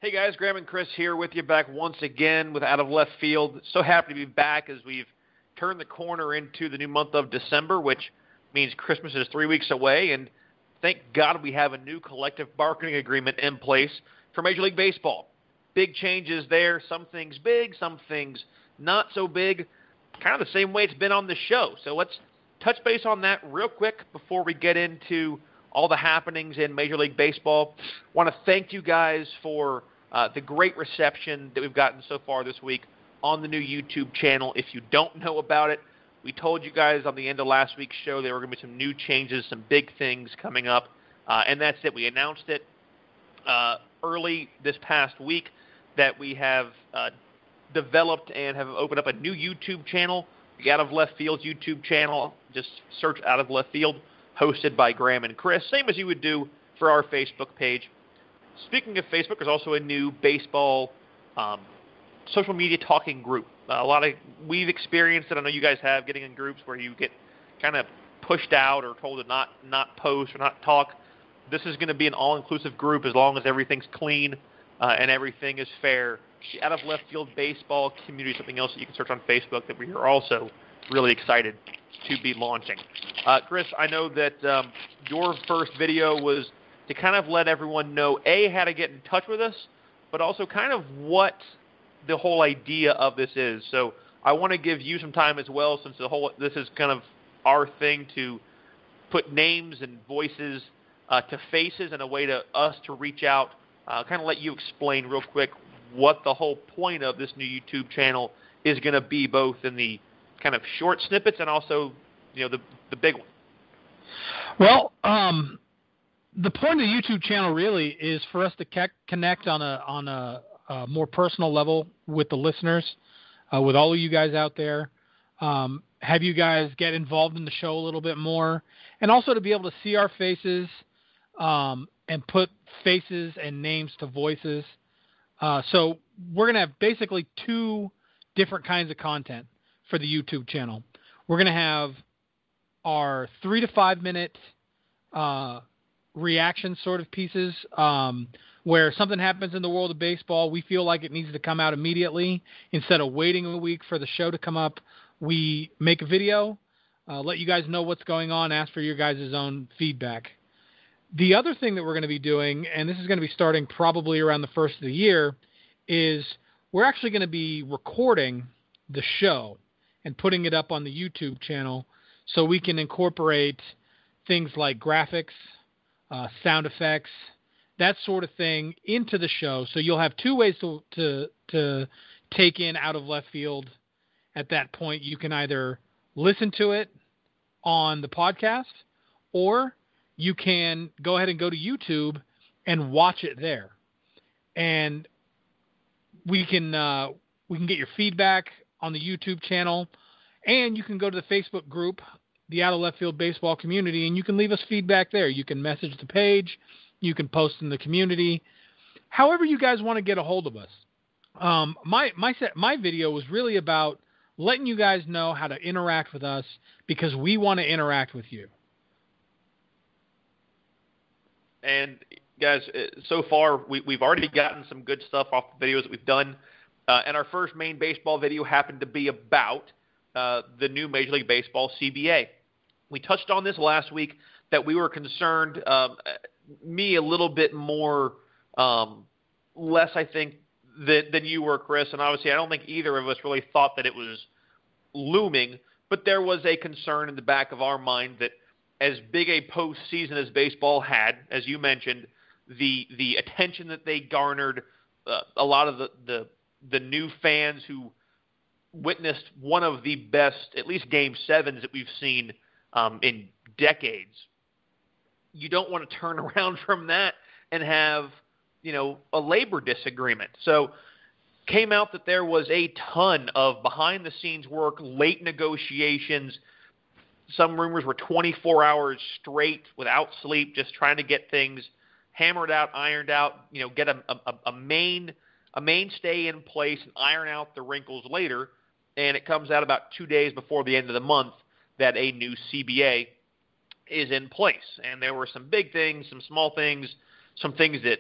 Hey guys, Graham and Chris here with you back once again with Out of Left Field. So happy to be back as we've turned the corner into the new month of December, which means Christmas is 3 weeks away, and thank God we have a new collective bargaining agreement in place for Major League Baseball. Big changes there, some things big, some things not so big, kind of the same way it's been on the show. So let's touch base on that real quick before we get into all the happenings in Major League Baseball. I want to thank you guys for the great reception that we've gotten so far this week on the new YouTube channel. If you don't know about it, we told you guys on the end of last week's show there were going to be some new changes, some big things coming up, and that's it. We announced it early this past week that we have developed and have opened up a new YouTube channel, the Out of Left Field YouTube channel. Just search Out of Left Field, hosted by Graham and Chris, same as you would do for our Facebook page. Speaking of Facebook, there's also a new baseball social media talking group. We've experienced it. I know you guys have, getting in groups where you get kind of pushed out or told to not post or not talk. This is going to be an all-inclusive group as long as everything's clean and everything is fair. The Out of Left Field baseball community is something else that you can search on Facebook that we are also really excited to be launching. Chris, I know that your first video was to kind of let everyone know, A, how to get in touch with us, but also kind of what the whole idea of this is. So I want to give you some time as well, since this is kind of our thing to put names and voices to faces and a way to us to reach out, kind of let you explain real quick what the whole point of this new YouTube channel is going to be, both in the kind of short snippets and also, the big one. Well, the point of the YouTube channel really is for us to connect on a more personal level with the listeners, with all of you guys out there, have you guys get involved in the show a little bit more, and also to be able to see our faces and put faces and names to voices. So we're going to have basically two different kinds of content for the YouTube channel. We're going to have our 3 to 5 minute reaction sort of pieces where something happens in the world of baseball, we feel like it needs to come out immediately. Instead of waiting a week for the show to come up, we make a video, let you guys know what's going on, ask for your guys' own feedback. The other thing that we're going to be doing, and this is going to be starting probably around the first of the year, is we're actually going to be recording the show and putting it up on the YouTube channel so we can incorporate things like graphics, sound effects, that sort of thing into the show. So you'll have two ways to take in Out of Left Field at that point. You can either listen to it on the podcast, or you can go ahead and go to YouTube and watch it there. And we can get your feedback on the YouTube channel, and you can go to the Facebook group, the Out of Left Field baseball community, and you can leave us feedback there. You can message the page, you can post in the community, however you guys want to get a hold of us. My video was really about letting you guys know how to interact with us, because we want to interact with you. And guys, so far we've already gotten some good stuff off the videos that we've done, and our first main baseball video happened to be about the new Major League Baseball CBA. We touched on this last week, that we were concerned, me a little bit more, less I think than you were, Chris, and obviously I don't think either of us really thought that it was looming, but there was a concern in the back of our mind that as big a postseason as baseball had, as you mentioned, the attention that they garnered, a lot of the new fans who witnessed one of the best, at least Game 7s that we've seen in decades. You don't want to turn around from that and have, a labor disagreement. So came out that there was a ton of behind-the-scenes work, late negotiations. Some rumors were 24 hours straight without sleep, just trying to get things hammered out, ironed out, get a mainstay in place and iron out the wrinkles later. And it comes out about 2 days before the end of the month that a new CBA is in place. And there were some big things, some small things, some things that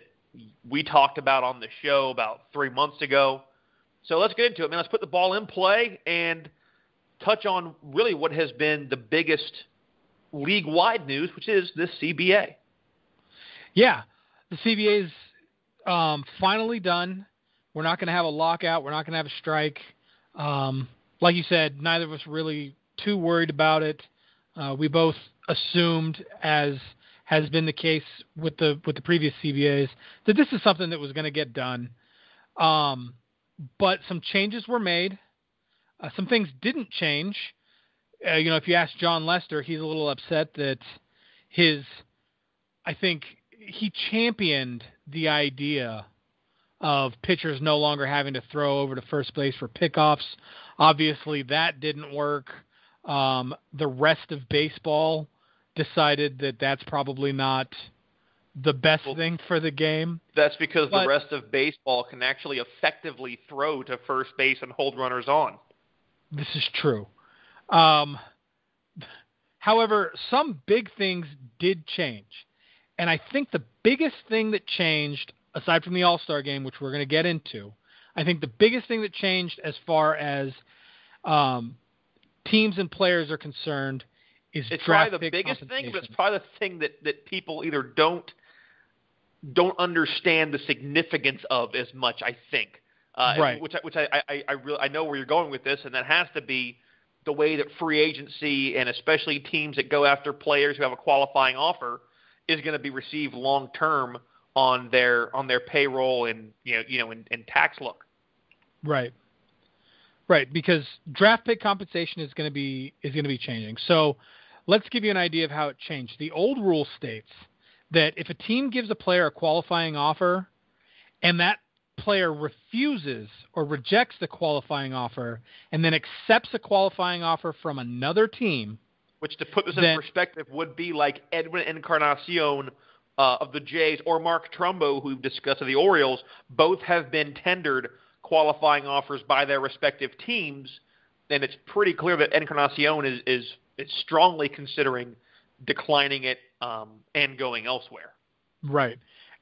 we talked about on the show about 3 months ago. So let's get into it, man. Let's put the ball in play and touch on really what has been the biggest league-wide news, which is this CBA. Yeah, the CBA is finally done. We're not going to have a lockout. We're not going to have a strike. Like you said, neither of us really too worried about it. We both assumed, as has been the case with the previous CBAs, that this is something that was going to get done. But some changes were made. Some things didn't change. If you ask John Lester, he's a little upset that I think he championed the idea of pitchers no longer having to throw over to first base for pickoffs. Obviously, that didn't work. The rest of baseball decided that that's probably not the best thing for the game. That's because the rest of baseball can actually effectively throw to first base and hold runners on. This is true. However, some big things did change. And I think the biggest thing that changed, aside from the All-Star game, which we're going to get into, I think the biggest thing that changed as far as teams and players are concerned is it's draft probably the pick biggest thing, but it's probably the thing that people either don't understand the significance of as much, I think. Right. Which I know where you're going with this, and that has to be the way that free agency and especially teams that go after players who have a qualifying offer is going to be received long term on their payroll and and tax look. Right. Right, because draft pick compensation is going to be changing. So let's give you an idea of how it changed. The old rule states that if a team gives a player a qualifying offer and that player refuses or rejects the qualifying offer and then accepts a qualifying offer from another team, which, to put this in perspective, would be like Edwin Encarnacion of the Jays or Mark Trumbo, who we've discussed of the Orioles. Both have been tendered qualifying offers by their respective teams, and it's pretty clear that Encarnacion is strongly considering declining it and going elsewhere. Right.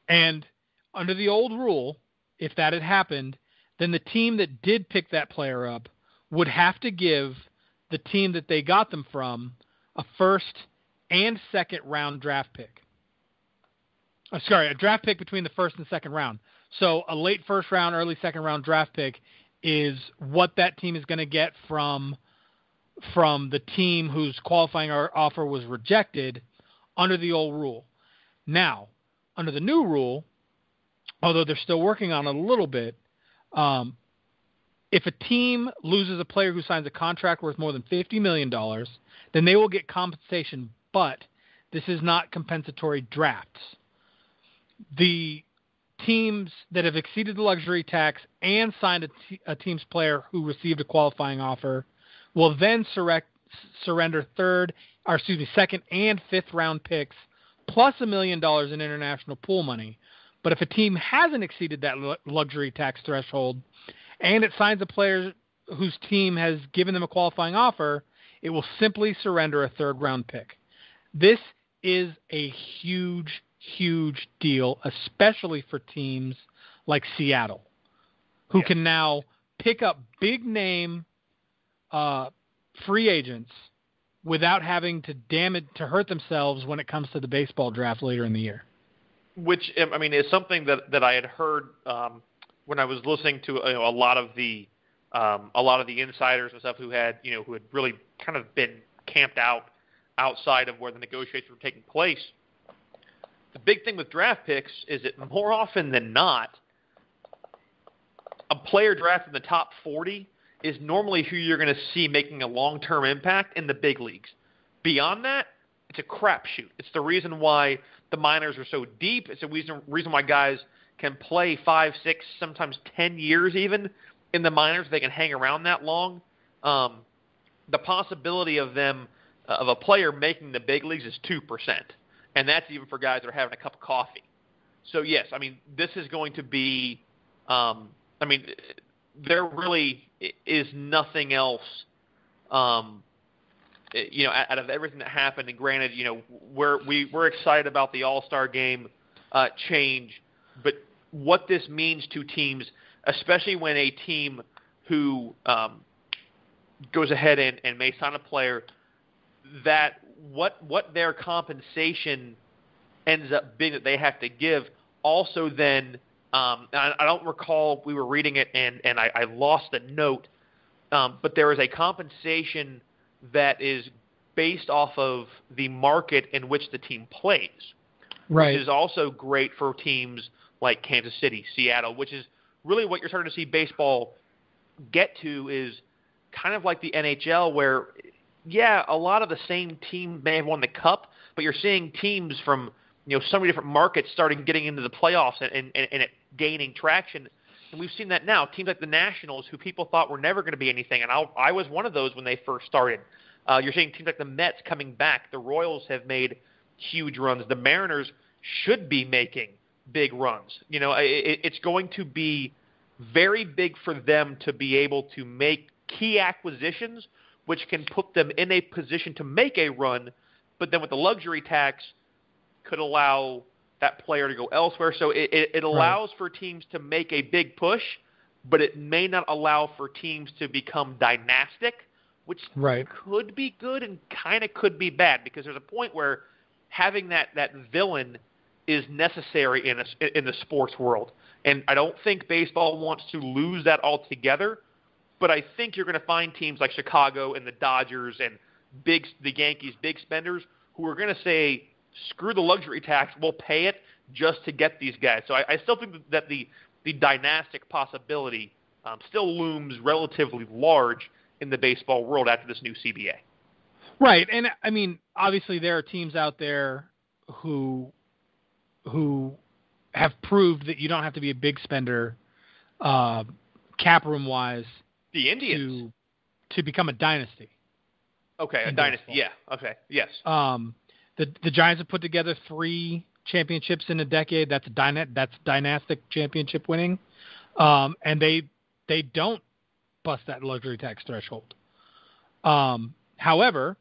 And under the old rule, if that had happened, then the team that did pick that player up would have to give the team that they got them from a first and second round draft pick. A draft pick between the first and second round. So a late first round, early second round draft pick is what that team is going to get from the team whose qualifying offer was rejected under the old rule. Now, under the new rule, although they're still working on it a little bit, if a team loses a player who signs a contract worth more than $50 million, then they will get compensation, but this is not compensatory drafts. The teams that have exceeded the luxury tax and signed a team's player who received a qualifying offer will then surrender second and fifth round picks plus $1 million in international pool money. But if a team hasn't exceeded that luxury tax threshold and it signs a player whose team has given them a qualifying offer, it will simply surrender a third round pick. This is a huge deal, especially for teams like Seattle, who can now pick up big name free agents without having to hurt themselves when it comes to the baseball draft later in the year. Which, I mean, is something that I had heard when I was listening to a lot of the insiders and stuff who had really kind of been camped outside of where the negotiations were taking place. The big thing with draft picks is that more often than not, a player drafted in the top 40 is normally who you're going to see making a long-term impact in the big leagues. Beyond that, it's a crapshoot. It's the reason why the minors are so deep. It's the reason why guys can play 5, 6, sometimes 10 years even in the minors. They can hang around that long. The possibility of a player making the big leagues is 2%. And that's even for guys that are having a cup of coffee. So, yes, I mean, this is going to be there really is nothing else, out of everything that happened. And granted, we're excited about the All-Star game change. But what this means to teams, especially when a team who goes ahead and may sign a player, that what their compensation ends up being that they have to give also then I don't recall, we were reading it and I lost the note, but there is a compensation that is based off of the market in which the team plays, right? Which is also great for teams like Kansas City, Seattle, which is really what you're starting to see baseball get to, is kind of like the NHL where, yeah, a lot of the same team may have won the cup, but you're seeing teams from so many different markets starting getting into the playoffs and it gaining traction. And we've seen that now. Teams like the Nationals, who people thought were never going to be anything, and I was one of those when they first started. You're seeing teams like the Mets coming back. The Royals have made huge runs. The Mariners should be making big runs. It's going to be very big for them to be able to make key acquisitions, which can put them in a position to make a run, but then with the luxury tax could allow that player to go elsewhere. So it allows for teams to make a big push, but it may not allow for teams to become dynastic, which could be good and kind of could be bad, because there's a point where having that villain is necessary in the sports world. And I don't think baseball wants to lose that altogether, but I think you're going to find teams like Chicago and the Dodgers and the Yankees, big spenders, who are going to say, screw the luxury tax, we'll pay it just to get these guys. So I still think that the dynastic possibility still looms relatively large in the baseball world after this new CBA. Right, and I mean, obviously there are teams out there who have proved that you don't have to be a big spender, cap room wise, the Indians, to become a dynasty. Okay, a dynasty. Yeah. Okay. Yes. The Giants have put together 3 championships in a decade. That's dynastic championship winning, and they don't bust that luxury tax threshold. However,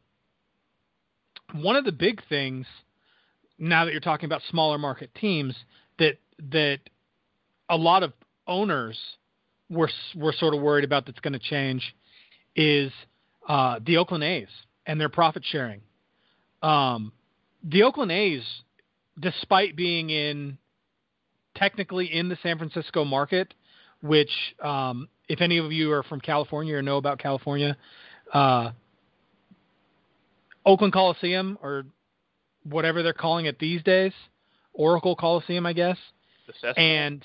one of the big things, now that you're talking about smaller market teams, that a lot of owners were sort of worried about that's going to change is the Oakland A's and their profit sharing. The Oakland A's, despite being technically in the San Francisco market, which if any of you are from California or know about California, Oakland Coliseum, or whatever they're calling it these days, Oracle Coliseum, I guess, and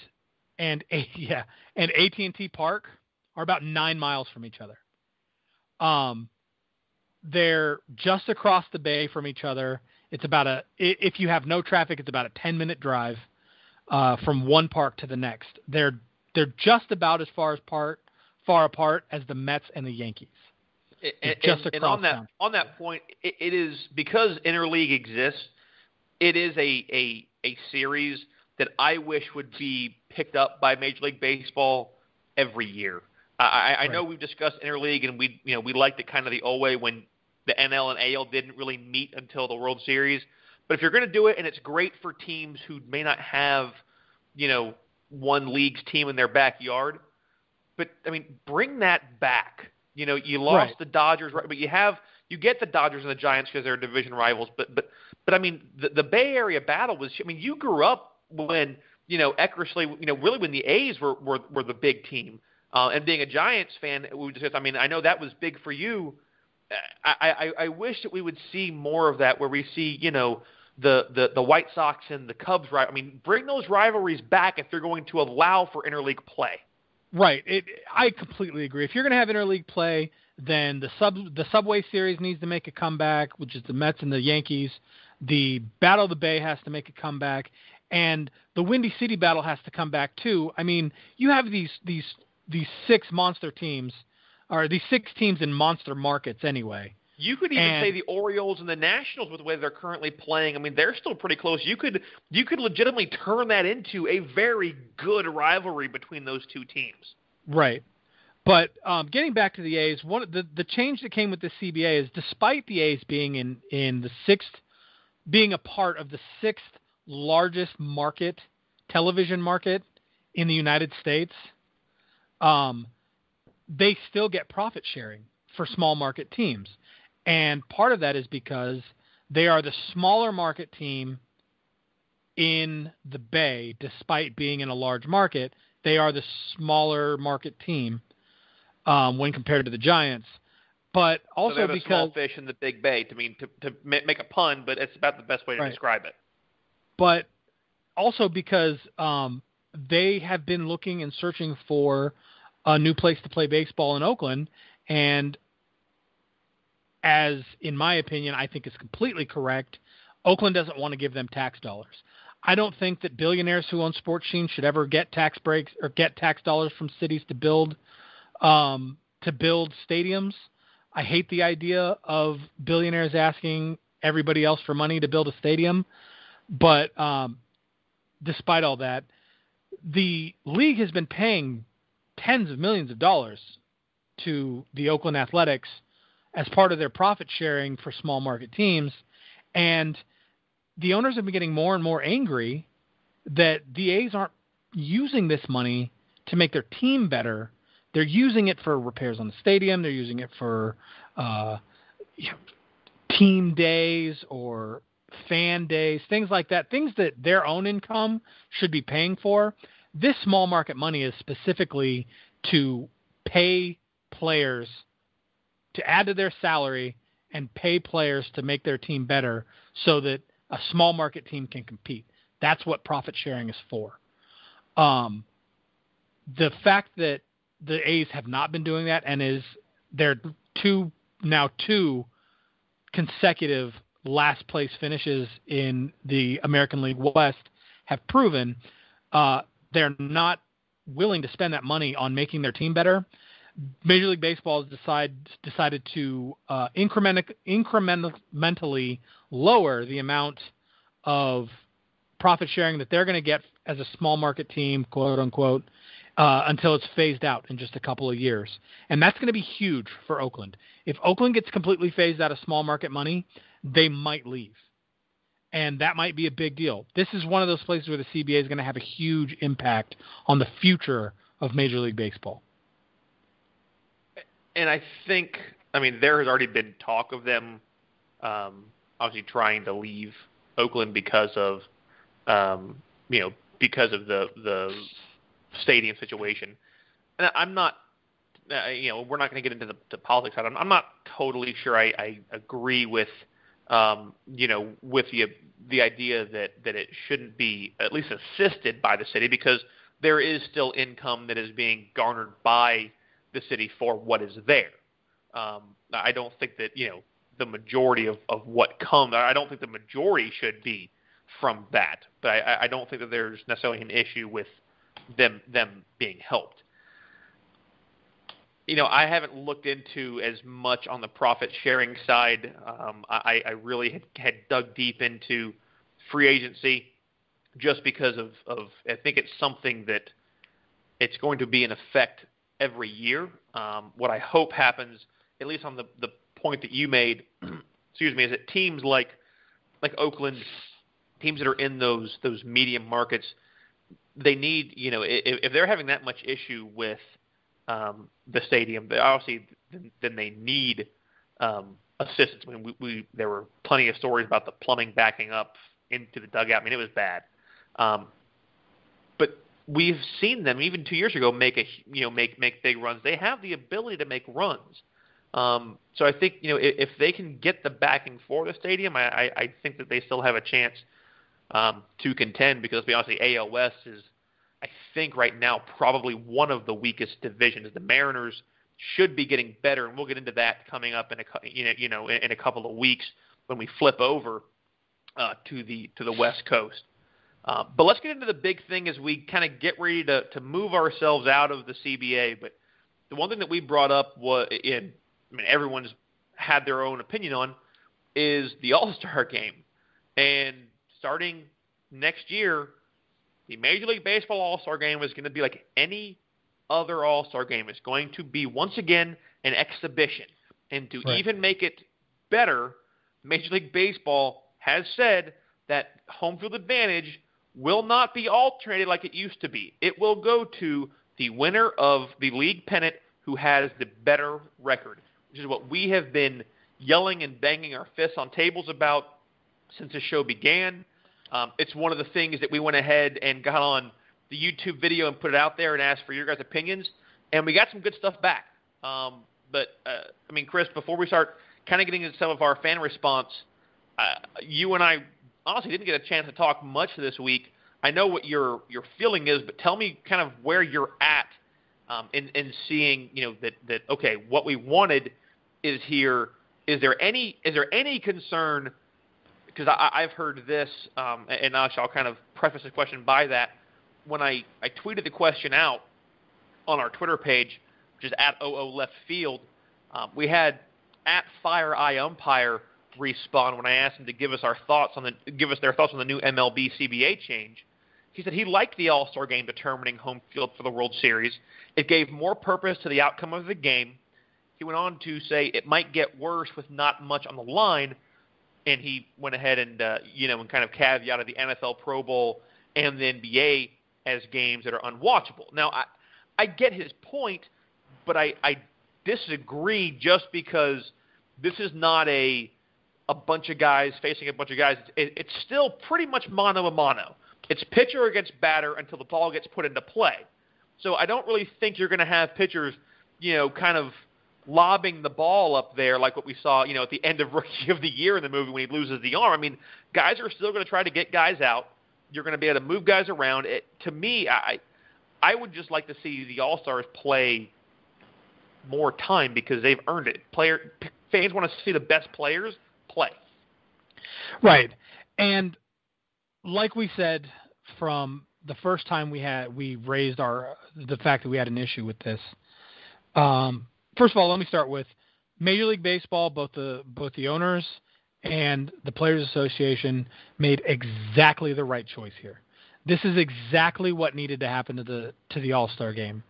AT&T Park are about 9 miles from each other. They're just across the bay from each other. It's about if you have no traffic, it's about a 10-minute drive from one park to the next. They're just about as far apart as the Mets and the Yankees. And on that point, it is because interleague exists. It is a series that I wish would be picked up by Major League Baseball every year. I know we've discussed interleague, and we liked it kind of the old way when the NL and AL didn't really meet until the World Series. But if you're going to do it, and it's great for teams who may not have, one league's team in their backyard, but I mean, bring that back. You lost the Dodgers, right? But you get the Dodgers and the Giants because they're division rivals. But I mean, the Bay Area battle was. I mean, you grew up when Eckersley, really when the A's were the big team, and being a Giants fan, I mean, I know that was big for you. I wish that we would see more of that, where we see the White Sox and the Cubs, right? I mean, bring those rivalries back if they're going to allow for interleague play. Right. I completely agree. If you're going to have interleague play, then the Subway Series needs to make a comeback, which is the Mets and the Yankees. The Battle of the Bay has to make a comeback, and the Windy City Battle has to come back too. I mean, you have these 6 monster teams, or these 6 teams in monster markets anyway. You could even say the Orioles and the Nationals, with the way they're currently playing. I mean, they're still pretty close. You could legitimately turn that into a very good rivalry between those 2 teams. Right. But getting back to the A's, the change that came with the CBA is, despite the A's being in the 6th, being a part of the 6th largest market television market in the United States, they still get profit sharing for small market teams. And part of that is because they are the smaller market team in the Bay, despite being in a large market. They are the smaller market team when compared to the Giants. But also so they're the because small fish in the big bay, to make a pun, but it's about the best way to describe it. But also because they have been looking and searching for a new place to play baseball in Oakland, and as in my opinion, I think is completely correct, Oakland doesn't want to give them tax dollars. I don't think that billionaires who own sports teams should ever get tax breaks or get tax dollars from cities to build stadiums. I hate the idea of billionaires asking everybody else for money to build a stadium. But despite all that, the league has been paying tens of millions of dollars to the Oakland Athletics as part of their profit sharing for small market teams. And the owners have been getting more and more angry that the A's aren't using this money to make their team better. They're using it for repairs on the stadium. They're using it for team days or fan days, things like that, things that their own income should be paying for. This small market money is specifically to pay players to add to their salary and pay players to make their team better so that a small market team can compete. That's what profit sharing is for. The fact that the A's have not been doing that and they're two consecutive last place finishes in the American League West have proven they're not willing to spend that money on making their team better. Major League Baseball has decided to incrementally lower the amount of profit sharing that they're going to get as a small market team, quote unquote, until it's phased out in just a couple of years. And that's going to be huge for Oakland. If Oakland gets completely phased out of small market money, they might leave. And that might be a big deal. This is one of those places where the CBA is going to have a huge impact on the future of Major League Baseball. And I think, there has already been talk of them obviously trying to leave Oakland because of, because of the stadium situation. And I'm not, we're not going to get into the politics side. I'm not totally sure I agree with, with the idea that it shouldn't be at least assisted by the city, because there is still income that is being garnered by the city for what is there. I don't think that, the majority of what comes, I don't think the majority should be from that, but I don't think that there's necessarily an issue with them being helped. I haven't looked into as much on the profit sharing side. I really had dug deep into free agency just because of I think it's something that it's going to be in effect every year. What I hope happens, at least on the point that you made, is that teams like Oakland, teams that are in those medium markets, they need, if they're having that much issue with the stadium, then they need assistance. There were plenty of stories about the plumbing backing up into the dugout. It was bad. But we've seen them even 2 years ago make big runs. They have the ability to make runs. So I think if they can get the backing for the stadium, I think that they still have a chance to contend, because, to be honest, the AOS is, I think right now, probably one of the weakest divisions. The Mariners should be getting better, and we'll get into that coming up in a couple of weeks when we flip over to the West Coast. But let's get into the big thing as we kind of get ready to move ourselves out of the CBA. But the one thing that we brought up everyone's had their own opinion on, is the AllStar game. And starting next year, the Major League Baseball All-Star Game is going to be like any other All-Star Game. It's going to be, once again, an exhibition. And to even make it better, Major League Baseball has said that home field advantage will not be alternated like it used to be. It will go to the winner of the league pennant who has the better record, which is what we have been yelling and banging our fists on tables about since the show began. It's one of the things that we went ahead and got on the YouTube video and put it out there and asked for your guys' opinions, and we got some good stuff back. Chris, before we start kind of getting into some of our fan response, you and I honestly didn't get a chance to talk much this week. I know what your feeling is, but tell me kind of where you're at in seeing, that okay, what we wanted is here. Is there any concern? Because I've heard this, and I'll kind of preface the question by that. When I tweeted the question out on our Twitter page, which is at @OOLeftField, we had @FireEyeUmpire respond when I asked him to give us their thoughts on the new MLB CBA change. He said he liked the All-Star game determining home field for the World Series. It gave more purpose to the outcome of the game. He went on to say it might get worse with not much on the line, and he went ahead and and kind of caveated the NFL Pro Bowl and the NBA as games that are unwatchable. Now, I get his point, but I disagree just because this is not a bunch of guys facing a bunch of guys. It's still pretty much mano-a-mano. It's pitcher against batter until the ball gets put into play. So I don't really think you're going to have pitchers, kind of lobbing the ball up there like what we saw, at the end of Rookie of the Year in the movie when he loses the arm. I mean, guys are still going to try to get guys out. You're going to be able to move guys around. To me, I would just like to see the All-Stars play more time because they've earned it. Fans want to see the best players play. Right. And like we said from the first time we raised the fact that we had an issue with this. First of all, let me start with Major League Baseball. Both the owners and the Players Association made exactly the right choice here. This is exactly what needed to happen to the All-Star game,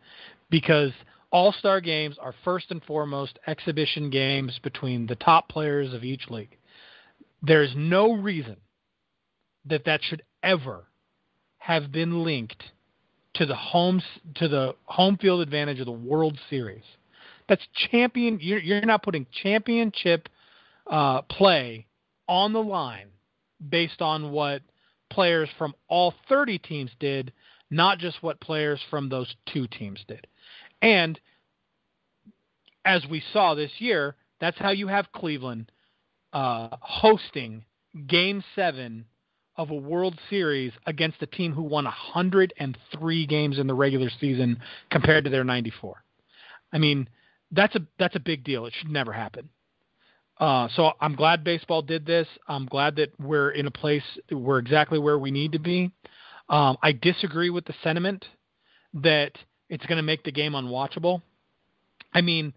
because All-Star games are first and foremost exhibition games between the top players of each league. There's no reason that should ever have been linked to the home field advantage of the World Series. That's champion. You're not putting championship play on the line based on what players from all 30 teams did, not just what players from those two teams did. And as we saw this year, that's how you have Cleveland hosting Game 7 of a World Series against a team who won 103 games in the regular season compared to their 94. I mean, that's a big deal. It should never happen. So I'm glad baseball did this. I'm glad that we're in a place we're exactly where we need to be. I disagree with the sentiment that it's going to make the game unwatchable. I mean,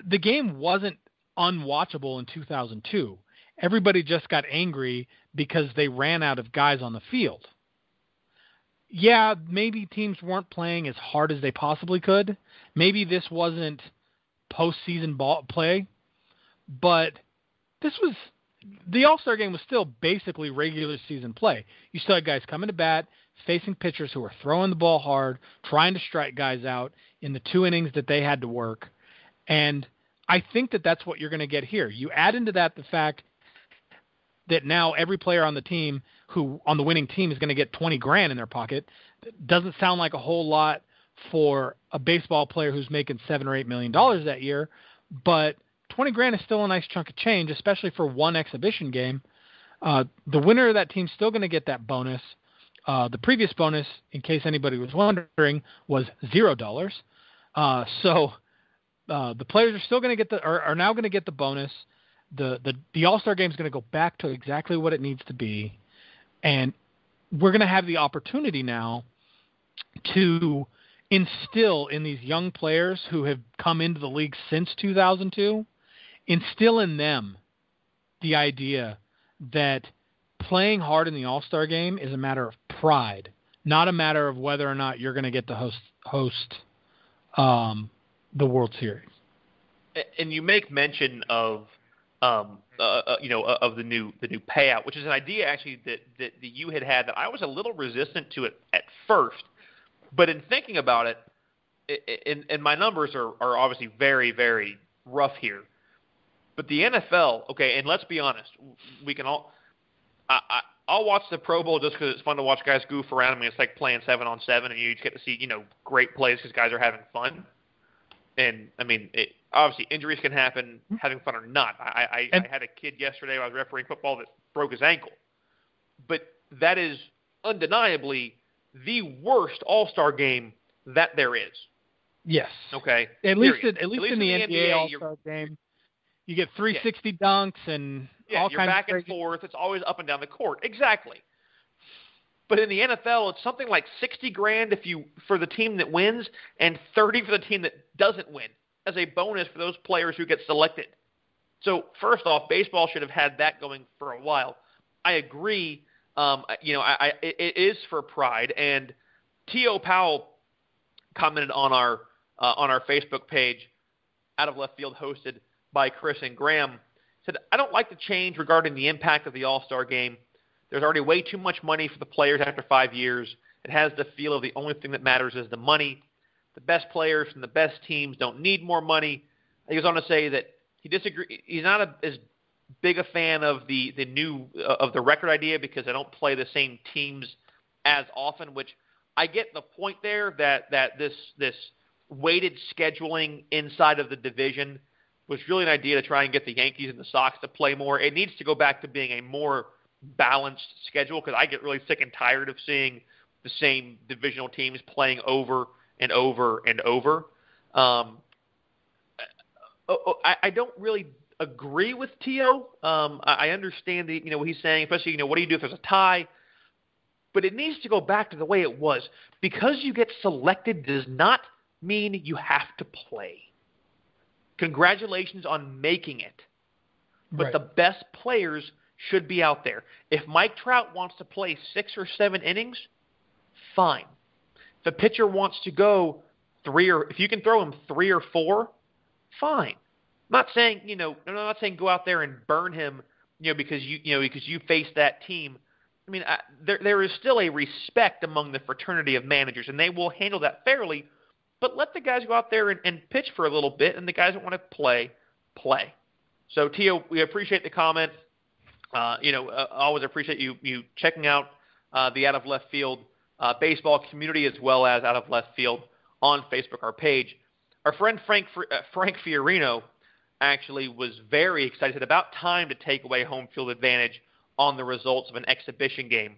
the game wasn't unwatchable in 2002. Everybody just got angry because they ran out of guys on the field. Yeah, maybe teams weren't playing as hard as they possibly could. Maybe this wasn't postseason ball play, but the All-Star game was still basically regular season play. You still had guys coming to bat, facing pitchers who were throwing the ball hard, trying to strike guys out in the 2 innings that they had to work. And I think that that's what you're going to get here. You add into that the fact that now every player on the team on the winning team is going to get $20,000 in their pocket. It doesn't sound like a whole lot for a baseball player who's making $7 or $8 million that year, but $20,000 is still a nice chunk of change, especially for one exhibition game. The winner of that team is still going to get that bonus. The previous bonus, in case anybody was wondering, was $0. So the players are still going to get are now going to get the bonus. The All-Star game is going to go back to exactly what it needs to be, and we're going to have the opportunity now to instill in these young players who have come into the league since 2002, instill in them the idea that playing hard in the All-Star game is a matter of pride, not a matter of whether or not you're going to get to host the World Series. And you make mention of of the new payout, which is an idea actually that you had that I was a little resistant to it at first, but in thinking about it, and my numbers are obviously very, very rough here, but the NFL, okay, and let's be honest, we can all. I'll watch the Pro Bowl just because it's fun to watch guys goof around. I mean, it's like playing 7-on-7, and you just get to see great plays because guys are having fun. And I mean, obviously injuries can happen, having fun or not. I had a kid yesterday when I was refereeing football that broke his ankle, but that is undeniably the worst All-Star game that there is. Yes. Okay. At least in the NBA All-Star game, you get 360 dunks and all you're kinds back of and forth. It's always up and down the court. Exactly. But in the NFL, it's something like $60,000 for the team that wins, and $30,000 for the team that doesn't win, as a bonus for those players who get selected. So first off, baseball should have had that going for a while. I agree. It is for pride. And T.O. Powell commented on our Facebook page, Out of Left Field, hosted by Chris and Graham, said, "I don't like the change regarding the impact of the All-Star game. There's already way too much money for the players after 5 years. It has the feel of the only thing that matters is the money. The best players from the best teams don't need more money." He goes on to say that he disagrees. He's not as big a fan of the record idea because they don't play the same teams as often. Which I get the point there that this weighted scheduling inside of the division was really an idea to try and get the Yankees and the Sox to play more. It needs to go back to being a more balanced schedule because I get really sick and tired of seeing the same divisional teams playing over and over and over. I don't really agree with T.O. I understand what he's saying, especially what do you do if there's a tie? But it needs to go back to the way it was. Because you get selected does not mean you have to play. Congratulations on making it. But the best players should be out there. If Mike Trout wants to play 6 or 7 innings, fine. If a pitcher wants to go if you can throw him 3 or 4, fine. I'm not saying, I'm not saying go out there and burn him, because you face that team. I mean, there is still a respect among the fraternity of managers, and they will handle that fairly. But let the guys go out there and pitch for a little bit, and the guys that want to play. So, Tio, we appreciate the comment. Always appreciate you checking out the Out of Left Field baseball community as well as Out of Left Field on Facebook, our page. Our friend Frank Fiorino actually was very excited. Said about time to take away home field advantage on the results of an exhibition game.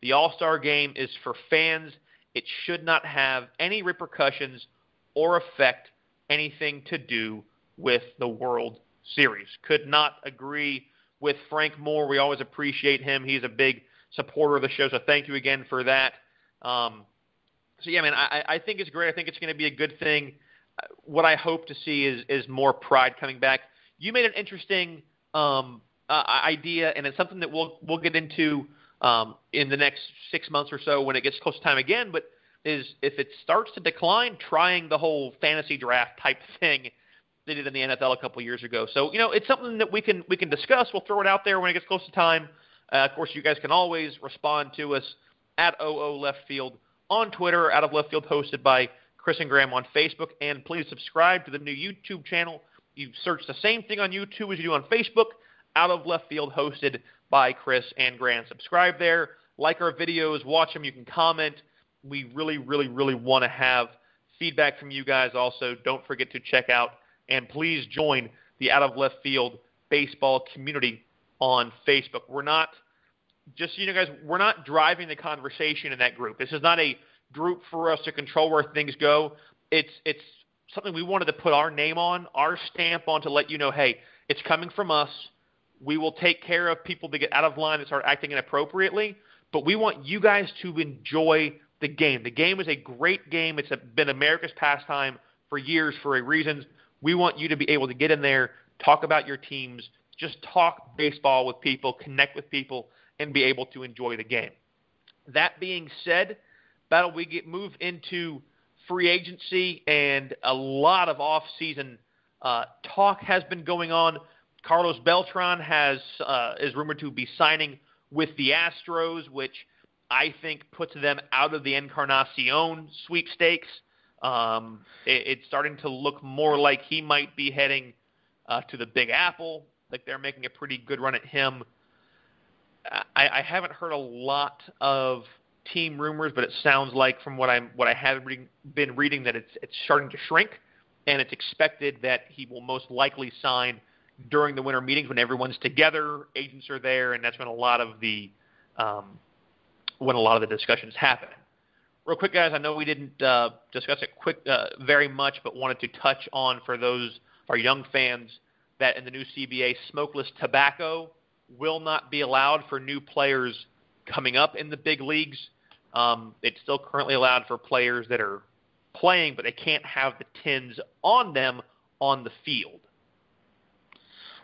The All-Star game is for fans. It should not have any repercussions or affect anything to do with the World Series. Could not agree with Frank more. We always appreciate him. He's a big supporter of the show, so thank you again for that. I think it's great. I think it's going to be a good thing. What I hope to see is more pride coming back. You made an interesting idea, and it's something that we'll get into in the next 6 months or so when it gets close to time again, but is if it starts to decline, trying the whole fantasy draft type thing they did in the NFL a couple years ago. So, it's something that we can discuss. We'll throw it out there when it gets close to time. Of course, you guys can always respond to us at OO Left Field on Twitter, Out of Left Field hosted by Chris and Graham on Facebook, and please subscribe to the new YouTube channel. You search the same thing on YouTube as you do on Facebook, Out of Left Field hosted by Chris and Graham. Subscribe there, like our videos, watch them. You can comment. We really, really, really want to have feedback from you guys also. Don't forget to check out and please join the Out of Left Field baseball community on Facebook. We're not, just so you know, guys, we're not driving the conversation in that group. This is not a group for us to control where things go. It's something we wanted to put our name on, our stamp on, to let you know, hey, it's coming from us. We will take care of people that get out of line and start acting inappropriately, but we want you guys to enjoy the game. The game is a great game. It's been America's pastime for years for a reason. We want you to be able to get in there, talk about your teams, just talk baseball with people, connect with people, and be able to enjoy the game. That being said, we move into free agency, and a lot of off-season talk has been going on. Carlos Beltran is rumored to be signing with the Astros, which I think puts them out of the Encarnacion sweepstakes. It's starting to look more like he might be heading to the Big Apple. Like they're making a pretty good run at him. I haven't heard a lot of team rumors, but it sounds like from what I have been reading that it's starting to shrink, and it's expected that he will most likely sign during the winter meetings when everyone's together, agents are there, and that's when a lot of the discussions happen. Real quick, guys, I know we didn't discuss it very much, but wanted to touch on for those our young fans that in the new CBA, smokeless tobacco will not be allowed for new players coming up in the big leagues. It's still currently allowed for players that are playing, but they can't have the tins on them on the field.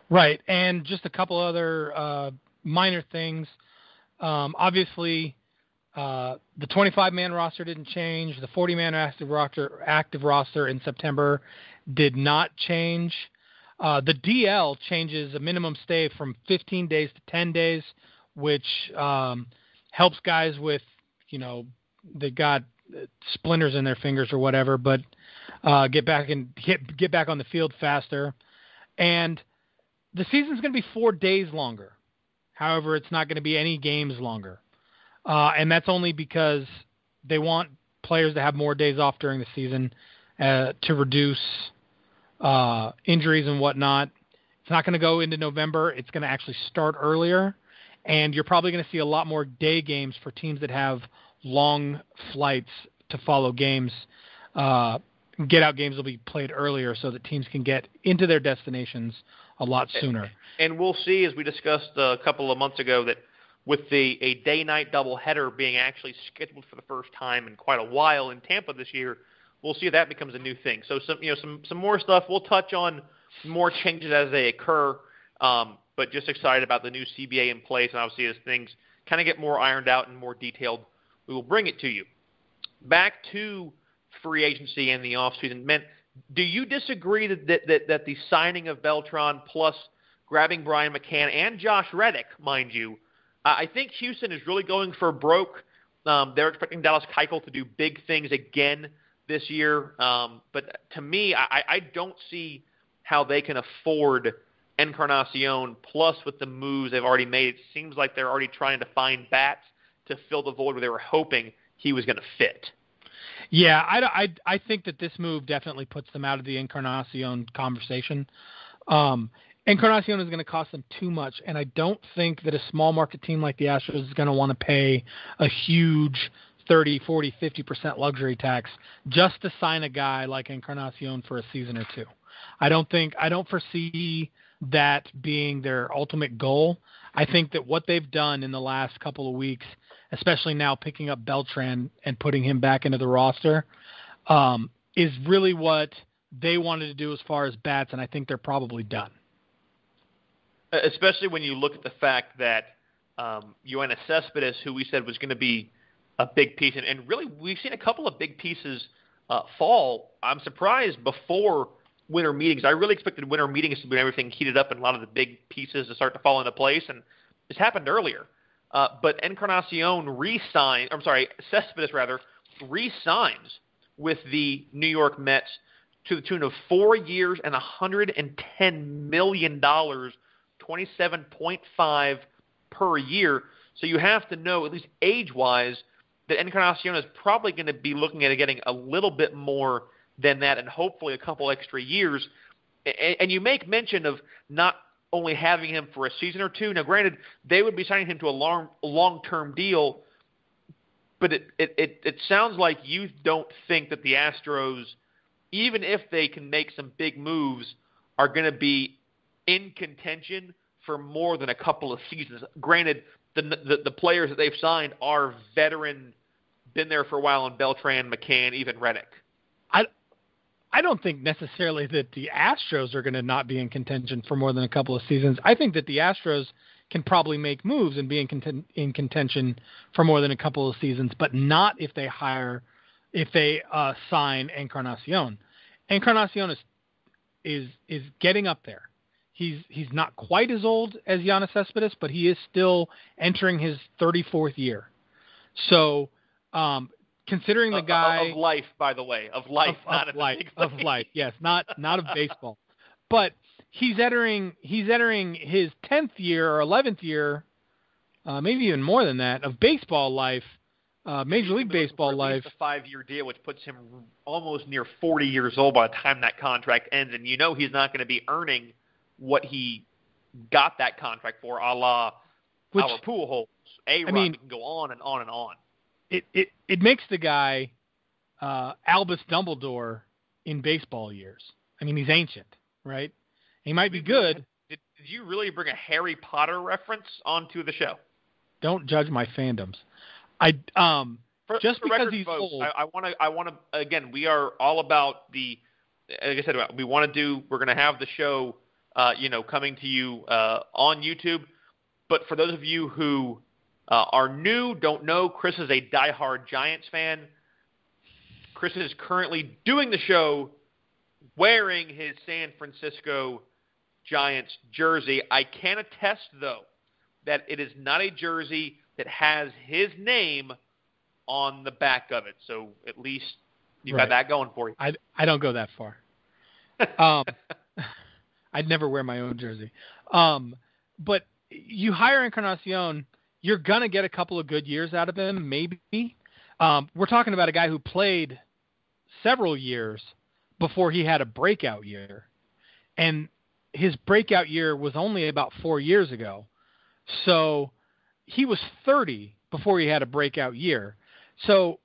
Right, and just a couple other minor things. Obviously, the 25-man roster didn't change. The 40-man active roster in September did not change. The DL changes a minimum stay from 15 days to 10 days, which helps guys with, they got splinters in their fingers or whatever, but get back on the field faster. And the season's going to be 4 days longer. However, it's not going to be any games longer. And that's only because they want players to have more days off during the season to reduce injuries and whatnot. It's not going to go into November. It's going to actually start earlier. And you're probably going to see a lot more day games for teams that have long flights to follow games. Get-out games will be played earlier so that teams can get into their destinations a lot sooner. And we'll see, as we discussed a couple of months ago, that with a day-night doubleheader being actually scheduled for the first time in quite a while in Tampa this year, we'll see if that becomes a new thing. So some more stuff. We'll touch on more changes as they occur, but just excited about the new CBA in place. And obviously, as things kind of get more ironed out and more detailed, we will bring it to you. Back to free agency and the offseason. Man, do you disagree that the signing of Beltran plus grabbing Brian McCann and Josh Reddick, mind you, I think Houston is really going for broke. They're expecting Dallas Keuchel to do big things again this year. But to me, I don't see how they can afford Encarnacion, plus with the moves they've already made. It seems like they're already trying to find bats to fill the void where they were hoping he was going to fit. Yeah, I think that this move definitely puts them out of the Encarnacion conversation. Encarnacion is going to cost them too much, and I don't think that a small market team like the Astros is going to want to pay a huge 30, 40, 50% luxury tax just to sign a guy like Encarnacion for a season or two. I don't foresee that being their ultimate goal. I think that what they've done in the last couple of weeks, especially now picking up Beltran and putting him back into the roster, is really what they wanted to do as far as bats, and I think they're probably done. Especially when you look at the fact that Yoenis Cespedes, who we said was going to be a big piece, and really we've seen a couple of big pieces fall. I'm surprised before winter meetings. I really expected winter meetings to be everything heated up and a lot of the big pieces to start to fall into place, and this happened earlier. But Cespedes re-signs with the New York Mets to the tune of 4 years and $110 million, 27.5 per year. So you have to know, at least age-wise, that Encarnacion is probably going to be looking at getting a little bit more than that, and hopefully a couple extra years. And you make mention of not only having him for a season or two. Now, granted, they would be signing him to a long-term deal, but it sounds like you don't think that the Astros, even if they can make some big moves, are going to be in contention for more than a couple of seasons. Granted, the players that they've signed are veteran, been there for a while in Beltran, McCann, even Reddick. I don't think necessarily that the Astros are going to not be in contention for more than a couple of seasons. I think that the Astros can probably make moves and be in contention for more than a couple of seasons, but not if they sign Encarnacion. Encarnacion is getting up there. He's not quite as old as Giannis Cespedes, but he is still entering his 34th year. So, considering the guy of life, by the way, of life, not of life, of life, yes, not of baseball, but he's entering his 10th year or 11th year, maybe even more than that, of baseball life, Major League Baseball life. A 5-year deal, which puts him almost near 40 years old by the time that contract ends, and he's not going to be earning what he got that contract for, a la our Pujols, A-Rod. We can go on and on and on. It makes the guy Albus Dumbledore in baseball years. I mean, he's ancient, right? He might be good. Did you really bring a Harry Potter reference onto the show? Don't judge my fandoms. Just because he's old. I want to. Again, we are all about the. Like I said, we're going to have the show, coming to you on YouTube. But for those of you who are new, don't know, Chris is a diehard Giants fan. Chris is currently doing the show wearing his San Francisco Giants jersey. I can attest, though, that it is not a jersey that has his name on the back of it. So at least you got that going for you. I don't go that far. I'd never wear my own jersey. But you hire Encarnacion, you're going to get a couple of good years out of him, maybe. We're talking about a guy who played several years before he had a breakout year. And his breakout year was only about 4 years ago. So he was 30 before he had a breakout year. So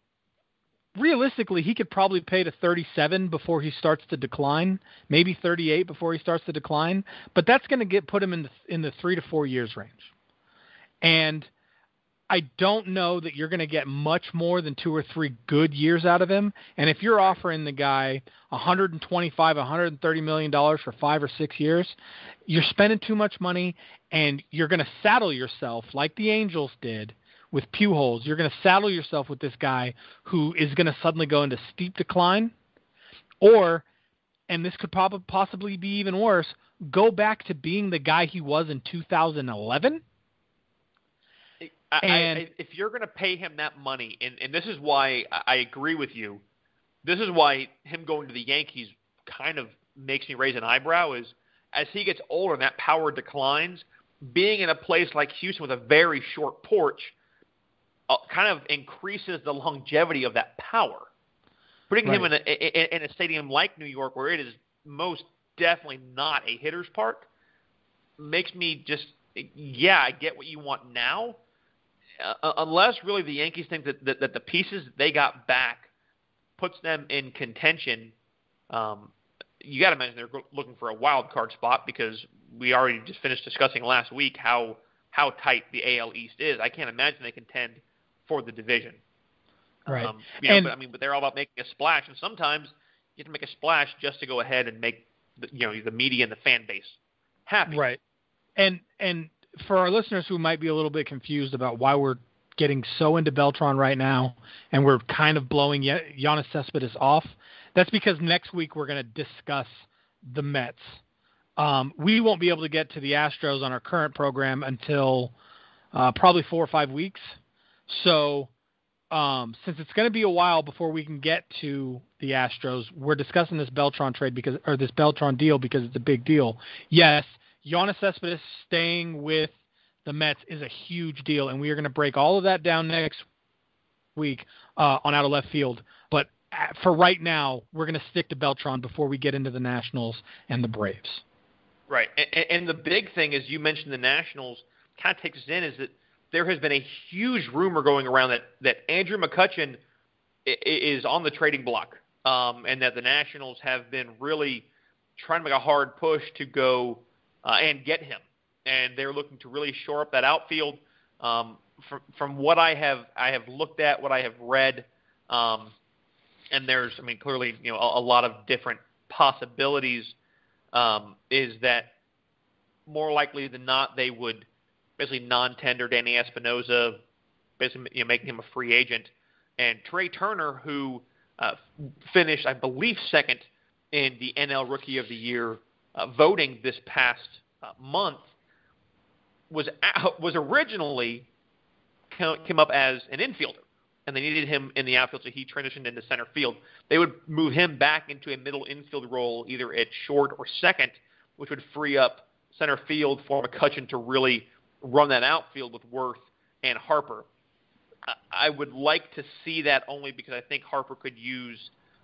realistically, he could probably pay to 37 before he starts to decline, maybe 38 before he starts to decline. But that's going to put him in the 3 to 4 years range. And I don't know that you're going to get much more than 2 or 3 good years out of him. And if you're offering the guy $125, $130 million for 5 or 6 years, you're spending too much money, and you're going to saddle yourself like the Angels did with Pujols. You're going to saddle yourself with this guy who is going to suddenly go into steep decline, or, and this could possibly be even worse, go back to being the guy he was in 2011. If you're going to pay him that money, and this is why I agree with you, this is why him going to the Yankees kind of makes me raise an eyebrow, is as he gets older and that power declines, being in a place like Houston with a very short porch kind of increases the longevity of that power. Putting him in a stadium like New York, where it is most definitely not a hitter's park, makes me just, I get what you want now, unless really the Yankees think that the pieces they got back puts them in contention. You got to imagine they're looking for a wild card spot, because we already just finished discussing last week how tight the AL East is. I can't imagine they contend for the division. Right. But they're all about making a splash, and sometimes you have to make a splash just to go ahead and make the media and the fan base happy. Right. And for our listeners who might be a little bit confused about why we're getting so into Beltran right now, and we're kind of blowing Giannis Cespedes off, that's because next week we're going to discuss the Mets. We won't be able to get to the Astros on our current program until probably 4 or 5 weeks. So since it's going to be a while before we can get to the Astros, we're discussing this Beltran this Beltran deal because it's a big deal. Yes, Giannis Cespedes staying with the Mets is a huge deal, and we are going to break all of that down next week on Out of Left Field. But for right now, we're going to stick to Beltran before we get into the Nationals and the Braves. Right. And the big thing is, you mentioned the Nationals, kind of takes us in, is that there has been a huge rumor going around that Andrew McCutchen is on the trading block, and that the Nationals have been really trying to make a hard push to go and get him. And they're looking to really shore up that outfield. From what I have looked at, what I have read, and there's, clearly, a lot of different possibilities, is that more likely than not, they would basically non-tender Danny Espinosa, basically making him a free agent, and Trey Turner, who finished, I believe, second in the NL Rookie of the Year voting this past month was originally came up as an infielder, and they needed him in the outfield, so he transitioned into center field. They would move him back into a middle infield role, either at short or second, which would free up center field for McCutchen to really run that outfield with Worth and Harper. I would like to see that only because I think Harper could use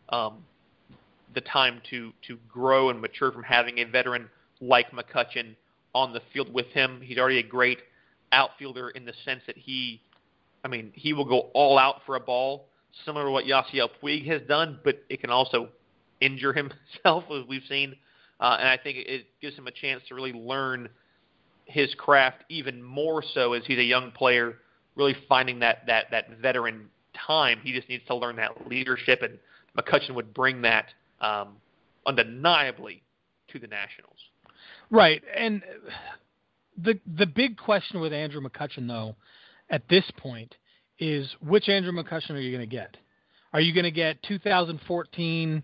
the time to grow and mature from having a veteran like McCutchen on the field with him. He's already a great outfielder in the sense that he will go all out for a ball, similar to what Yasiel Puig has done, but it can also injure himself, as we've seen. And I think it gives him a chance to really learn his craft even more so as he's a young player, really finding that veteran time. He just needs to learn that leadership, and McCutchen would bring that undeniably to the Nationals. Right, and the big question with Andrew McCutchen, though, at this point, is which Andrew McCutchen are you going to get? Are you going to get 2014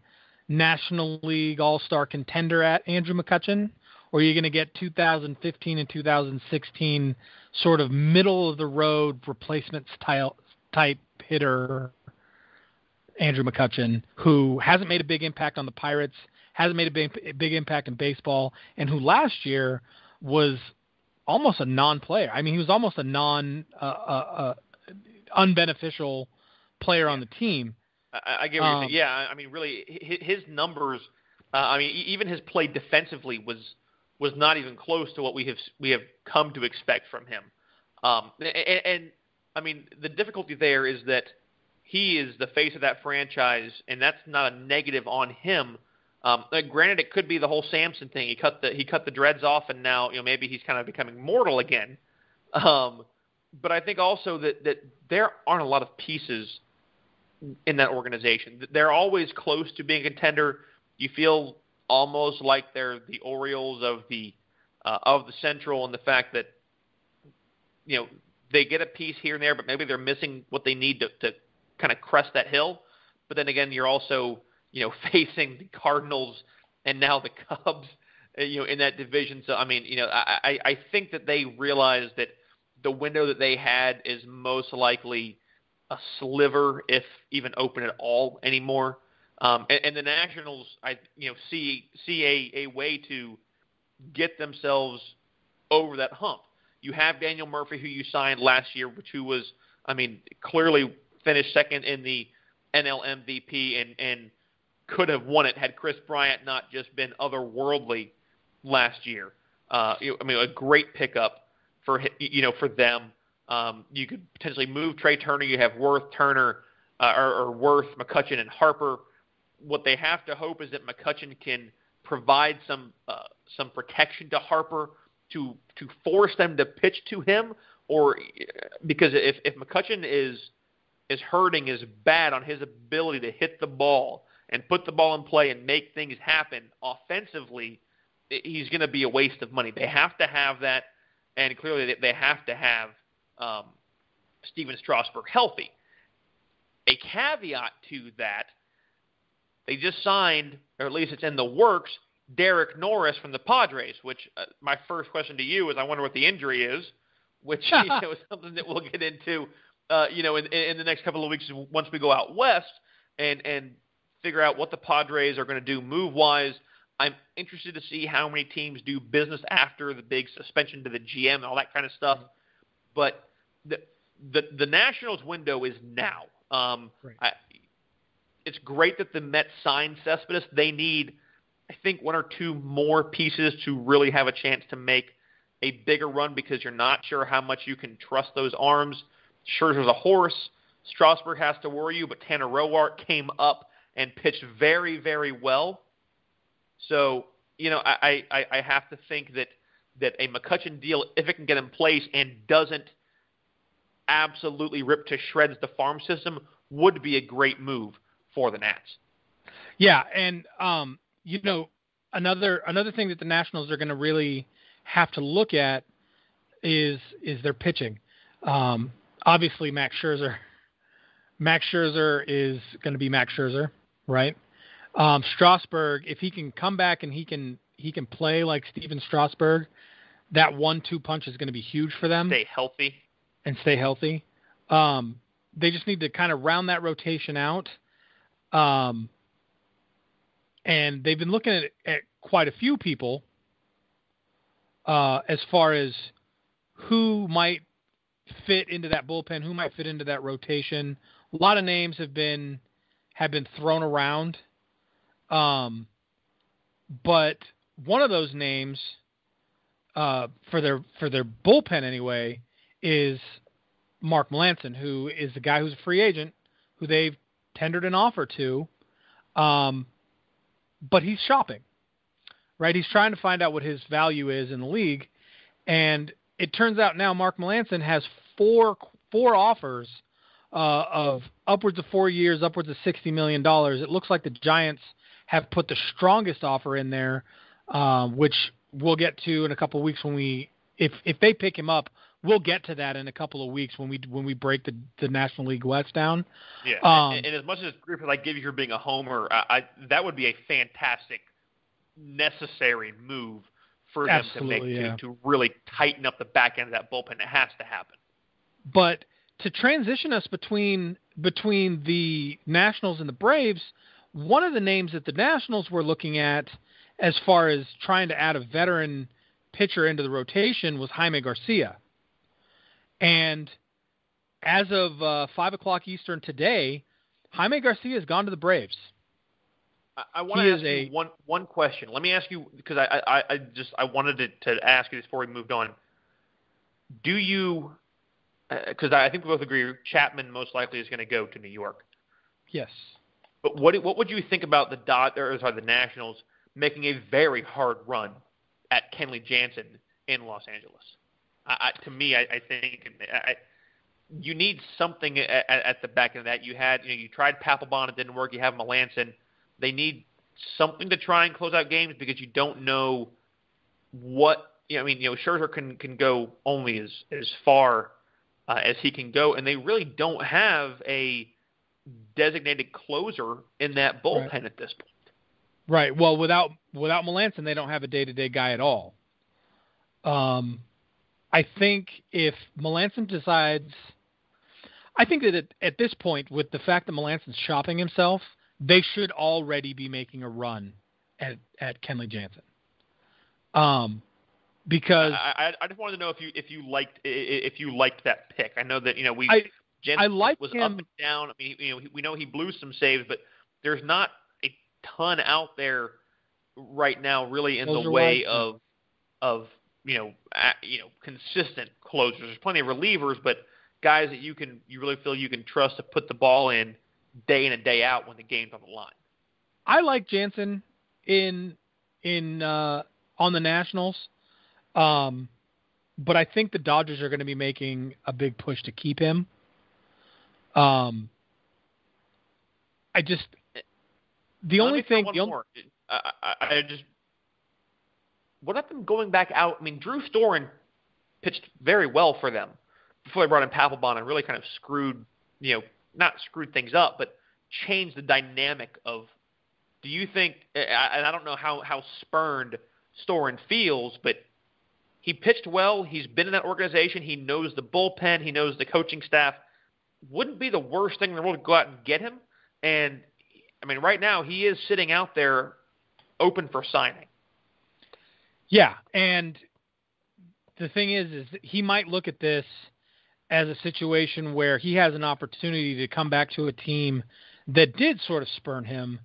National League All-Star contender at Andrew McCutchen, or are you going to get 2015 and 2016 sort of middle-of-the-road replacement type hitter Andrew McCutchen, who hasn't made a big impact on the Pirates, hasn't made a big impact in baseball, and who last year was almost a non-player. I mean, he was almost a unbeneficial player on the team. I get what you're saying. Yeah, I mean, really, his numbers. Even his play defensively was not even close to what we have come to expect from him. And I mean, the difficulty there is that he is the face of that franchise, and that's not a negative on him. Granted, it could be the whole Samson thing. He cut the dreads off, and now maybe he's kind of becoming mortal again. But I think also that there aren't a lot of pieces in that organization. They're always close to being a contender. You feel almost like they're the Orioles of the Central, and the fact that they get a piece here and there, but maybe they're missing what they need to kind of crest that hill. But then again, you're also facing the Cardinals and now the Cubs, in that division. So I mean, I think that they realize that the window that they had is most likely a sliver, if even open at all anymore. And the Nationals, see a way to get themselves over that hump. You have Daniel Murphy, who you signed last year, who was, clearly finished second in the NL MVP and could have won it had Chris Bryant not just been otherworldly last year. A great pickup for them. You could potentially move Trey Turner. You have Worth, Turner, or Worth, McCutchen, and Harper. What they have to hope is that McCutchen can provide some protection to Harper to force them to pitch to him, or because if McCutchen is hurting as bad on his ability to hit the ball and put the ball in play and make things happen offensively, he's going to be a waste of money. They have to have that, and clearly they have to have Steven Strasburg healthy. A caveat to that, they just signed, or at least it's in the works, Derek Norris from the Padres, which my first question to you is, I wonder what the injury is, which is something that we'll get into in the next couple of weeks once we go out west and figure out what the Padres are going to do move-wise. I'm interested to see how many teams do business after the big suspension to the GM and all that kind of stuff. But the Nationals window is now. Right. It's great that the Mets signed Cespedes. They need, I think, one or two more pieces to really have a chance to make a bigger run, because you're not sure how much you can trust those arms. Scherzer's a horse. Strasburg has to worry you, but Tanner Roark came up and pitched very, very well. So, I have to think that a McCutchen deal, if it can get in place and doesn't absolutely rip to shreds the farm system, would be a great move for the Nats. Yeah, and another thing that the Nationals are going to really have to look at is their pitching. Obviously, Max Scherzer is going to be Max Scherzer, right? Strasburg, if he can come back and he can he can play like Steven Strasburg, that 1-2 punch is going to be huge for them. Stay healthy. They just need to kind of round that rotation out. And they've been looking at quite a few people as far as who might fit into that bullpen, who might fit into that rotation. A lot of names have been thrown around. But one of those names for their bullpen anyway is Mark Melancon, who is the guy who's a free agent, who they've tendered an offer to. But he's shopping, right? He's trying to find out what his value is in the league. And it turns out now Mark Melancon has four offers of upwards of 4 years, upwards of $60 million. It looks like the Giants have put the strongest offer in there, which we'll get to in a couple of weeks if they pick him up. We'll get to that in a couple of weeks when we break the National League West down. Yeah, and as much as Griffith I give you for being a homer, that would be a fantastic, necessary move for them to make to really tighten up the back end of that bullpen. It has to happen. But to transition us between the Nationals and the Braves, one of the names that the Nationals were looking at as far as trying to add a veteran pitcher into the rotation was Jaime Garcia. And as of 5 o'clock Eastern today, Jaime Garcia has gone to the Braves. I want to ask you one question. Let me ask you, because I wanted to ask you this before we moved on. Do you, because I think we both agree Chapman most likely is going to go to New York. Yes. But what would you think about the Nationals making a very hard run at Kenley Jansen in Los Angeles? To me, I think you need something at the back end of that. You tried Papelbon, it didn't work. You have Melancon. They need something to try and close out games because you don't know what. Scherzer can go only as far as he can go, and they really don't have a designated closer in that bullpen at this point. Right. Well, without Melancon, they don't have a day-to-day guy at all. I think if Melancon decides, I think that at this point, with the fact that Melancon's shopping himself, they should already be making a run at Kenley Jansen. Because I just wanted to know if you liked that pick. I know that Jansen I like was him. up and down. I mean, we know he blew some saves, but there's not a ton out there right now, really, in the way of consistent closers. There's plenty of relievers, but guys that you really feel you can trust to put the ball in and day out when the game's on the line. I like Jansen on the Nationals, but I think the Dodgers are going to be making a big push to keep him. What about them going back out? I mean, Drew Storen pitched very well for them before they brought in Papelbon and really kind of not screwed things up, but changed the dynamic of. Do you think? And I don't know how spurned Storen feels, but he pitched well. He's been in that organization. He knows the bullpen. He knows the coaching staff. Wouldn't be the worst thing in the world to go out and get him. And I mean, right now he is sitting out there, open for signing. Yeah, and the thing is he might look at this as a situation where he has an opportunity to come back to a team that did sort of spurn him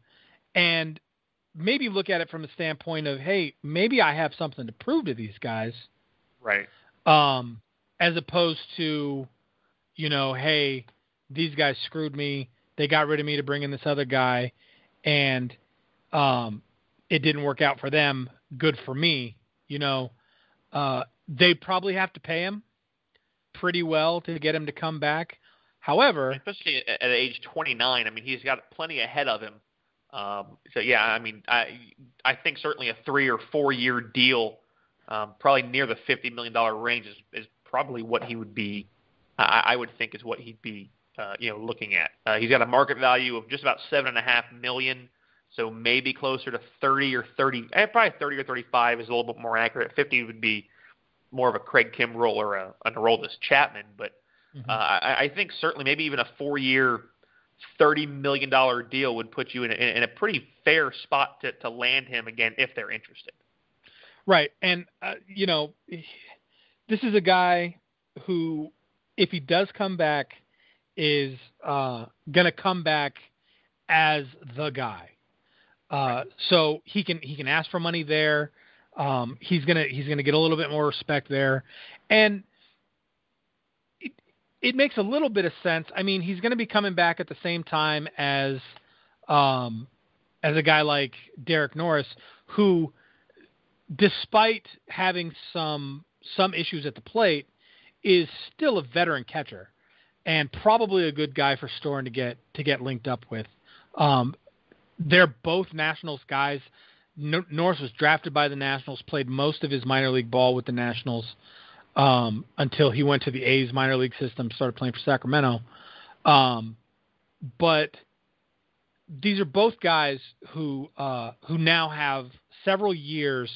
and maybe look at it from a standpoint of, hey, maybe I have something to prove to these guys. Right. As opposed to, hey, these guys screwed me. They got rid of me to bring in this other guy, and it didn't work out for them. Good for me. They probably have to pay him pretty well to get him to come back. However, especially at age 29, I mean, he's got plenty ahead of him. So yeah, I mean, I think certainly a 3 or 4 year deal, probably near the $50 million range is probably what he would be. I would think is what he'd be, looking at. He's got a market value of just about $7.5 million. So maybe closer to 30 or 30, probably 30 or 35 is a little bit more accurate. 50 would be more of a Craig Kimbrell or an Aroldis Chapman. But I think certainly maybe even a 4-year, $30 million deal would put you in a pretty fair spot to land him again if they're interested. Right. And, this is a guy who, if he does come back, is going to come back as the guy. So he can ask for money there. He's gonna get a little bit more respect there, and it makes a little bit of sense. I mean, he's going to be coming back at the same time as a guy like Derek Norris, who, despite having some issues at the plate, is still a veteran catcher and probably a good guy for Storen to get linked up with. They're both Nationals guys. Norris was drafted by the Nationals, played most of his minor league ball with the Nationals until he went to the A's minor league system, started playing for Sacramento. But these are both guys who now have several years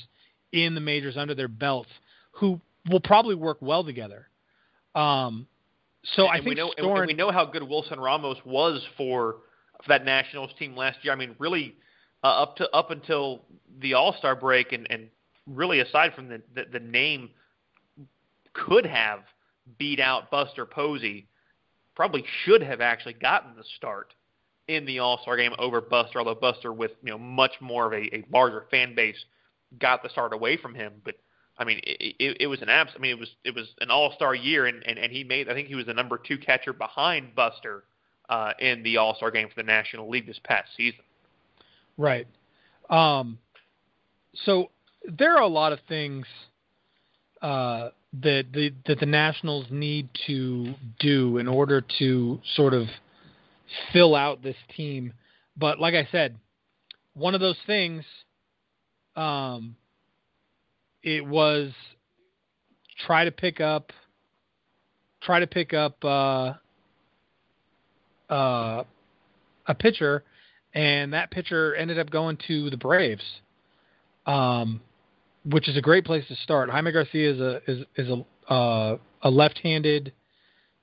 in the majors under their belts, who will probably work well together. So I think we know how good Wilson Ramos was for that Nationals team last year. I mean, really up until the AllStar break, and really aside from the name, could have beat out Buster Posey. Probably should have actually gotten the start in the AllStar game over Buster, although Buster, with much more of a larger fan base, got the start away from him. But I mean, it was it was an all-star year, and he made, I think he was the number 2 catcher behind Buster in the all-star game for the National League this past season. Right. So there are a lot of things that the Nationals need to do in order to sort of fill out this team. But like I said, one of those things, it was try to pick up a pitcher, and that pitcher ended up going to the Braves, which is a great place to start. Jaime Garcia is a left-handed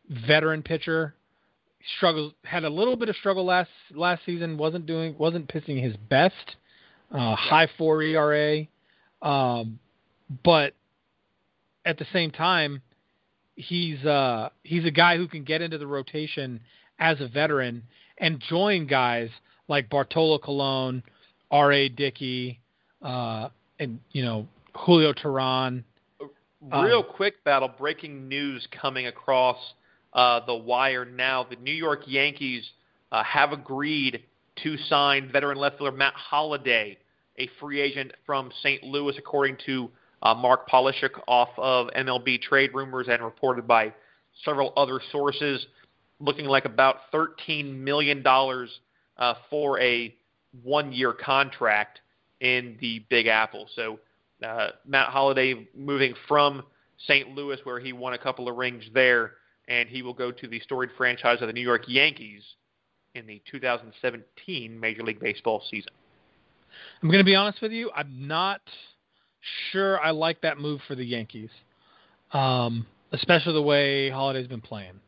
veteran pitcher. Had a little bit of struggle last season. Wasn't pitching his best. High 4 ERA. But at the same time, he's a guy who can get into the rotation as a veteran and join guys like Bartolo Colon, R.A. Dickey, and Julio Teheran. Real quick battle, breaking news coming across the wire now. The New York Yankees have agreed to sign veteran left fielder Matt Holliday, a free agent from St. Louis, according to Mark Polishuk off of MLB Trade Rumors and reported by several other sources, looking like about $13 million for a 1-year contract in the Big Apple. So Matt Holliday moving from St. Louis, where he won a couple of rings there, and he will go to the storied franchise of the New York Yankees in the 2017 Major League Baseball season. I'm going to be honest with you. I'm not sure I like that move for the Yankees, especially the way Holliday's been playing.